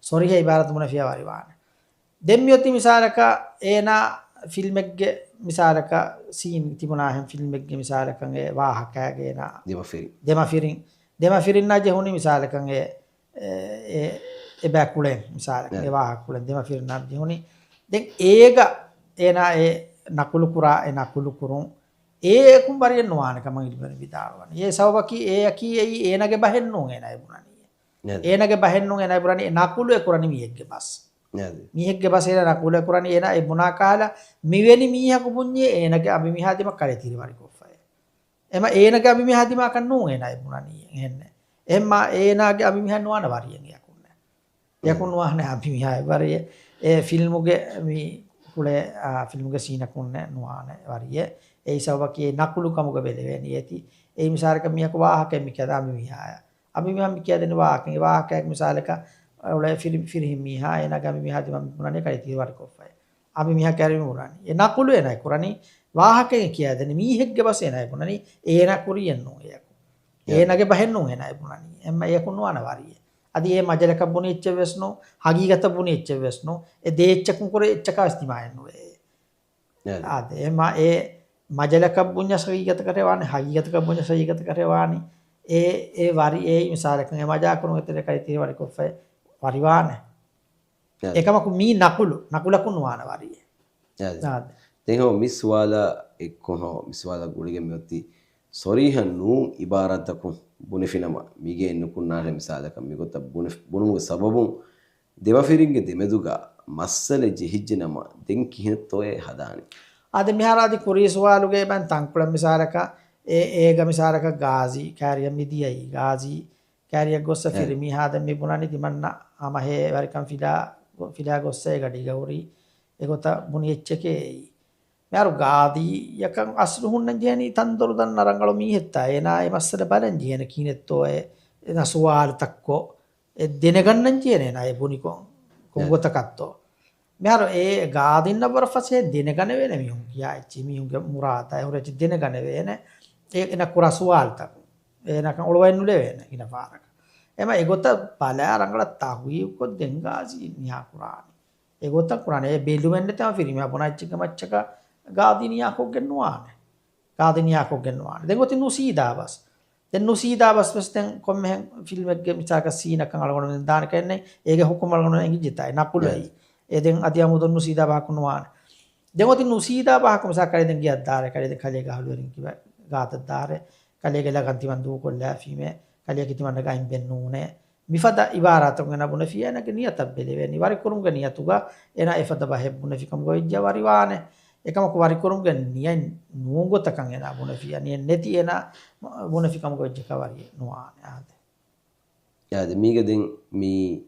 soriha ibaratu bone fiya wariwane demmyoti misalaka ena film ekge misalaka scene tibuna hem film ekge misalaka e wahakage na demafirin na je honi misalaka e bakulen misalaka e wahakulen demafirin na je honi den ega ena e nakulu kura e nakulu kurun e kum bariyen nuwana kam ilben bidarwan e sawbaki e aki e enage bahennu ena e bunani enage bahennu ena e bunani nakulu e kurani miyegge bas mihegge basera nakula kurani ena e munakala miweni mihaku bunye enage abi mihadima kale tiriwari kofaye ema enage abi mihadima kannu ena e bunani enne emma enage abi mihan nuana wariyen yakun wahne abi mihay wariye e filmuge mi kule filmuge sina kunne nuane wariye e sawaki nakulu kamuge beleweni eti e misaraka mihaku wahake mikada abi mihaya abi miham mikada wahake misalaka ole film miha ena gami miha dima munane kali tiwar ko fay abi miha kari munani e nakulu ena kurani wahake kiyadeni mihegge bas ena munani ena kuriyenno yaku enage bahenno ena munani emma yakunu ana wariye adi e majalaka buni echvesno hagigata buni echvesno e deechakun kore echaka istimayenno ade emma e majalaka bunya hagigata karewani hagigata bunya hagigata karewani e wari e misalakan e majakunu etere kali tiwar ko fay wariwane ekamaku mi nakulaku nuwana wariye tenho miswala ekkono miswala gulige metti sorihan nu ibarataku bunifinama mige ennukunnare misalaka migota bunu sababun dewafiringe demeduga massale jehijjenama den kihintoye hadani ade miharadi kuriswaluge ban tankula misalaka ega misalaka gazi kariya midiyai gazi kariya gossa firmi hada mi bunani dimanna amahe warikam fila gossa gadi gauri egota buni echeke mearu gadi yakan aslu hunnan jeni tandoru dan narangalo mi hetta ena e massada balan jena kinetto e na suwal takko e denegannan jena na e buni kon gota katto mearu e gadinna barfase denegane wena mi hun ya echi mi hun murata e hore denegane wena e ena kura suwal takko ena kan olwainu lewena ina faraka ema egota pala arangala tahui ko dengazi niya kurani egota kurani e belumenne tama firimi apona ichika machaka gadiniya ko gennuane dengoti nusida bas den nusida bas den komme film ekge michaka sina kan algon dan kenne ege hukum algon engi jitai nakulai e den adiamu don nusida ba kunwane dengoti nusida ba ko sa kale den giya dare kale den khale ga halurin kiba gata dare kale ge laganti mandu ko la fime kale kiti mandaga imbennune mifada ibaratu ngena buna fiya na niyata beleveni wari kurunga niyatuga ena efada bahebuna fikam go ijja wari wane ekama ko wari kurunga niya nuungo takan ena buna fiya ni neti ena buna fikam go ijja kawari nuane ade ade miga den mi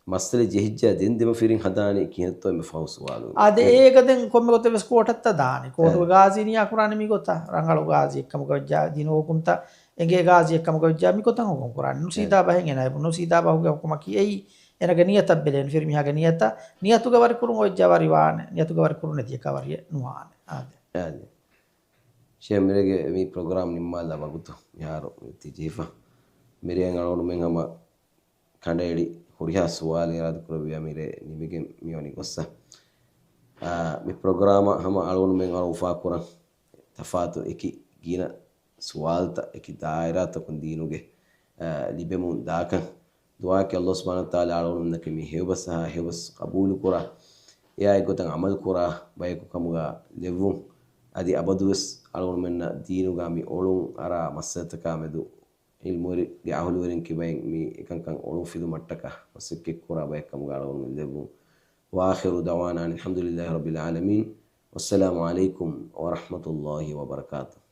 masale jehijja den dema firin hadani kihetto me faus walu ade ega den komme gote ves kotatta daani kotu gazi niya kurani mi gota rangalu gazi ekama go ijja dino hukumta enge gazi ekam go jami ko tan hukum quran nusida bahen ena nusida bahuge hukuma ki ei ena ganiyata belen firmi ha ganiyata niyatu ga war kurun ojja wari wane niyatu ga war kurun eti ka wari nuwane ade shemerege mi program nimmala bagutu yaro ti jifa mere ngalonu men hama kandeli horiha suwali rad kurbiya mire nimige mioni gossa mi programa hama alonu men alu fa kuran tafatu eki gina sualta eki dairata kun dinuge libemun dakan dua ke Allah subhanahu wa ta'ala alon nak mi hebas qabul kura ya igotan amal kura bay ko kamuga levu adi abadus alon menna dinuga mi olun ara masata kamedu ilmuri ge ahulu werin kibayn mi ekan olun fidu mattaka wasakke kura bay kamuga alon levu wa akhiru dawana alhamdulillahi rabbil alamin wassalamu alaikum wa rahmatullahi wa barakatuh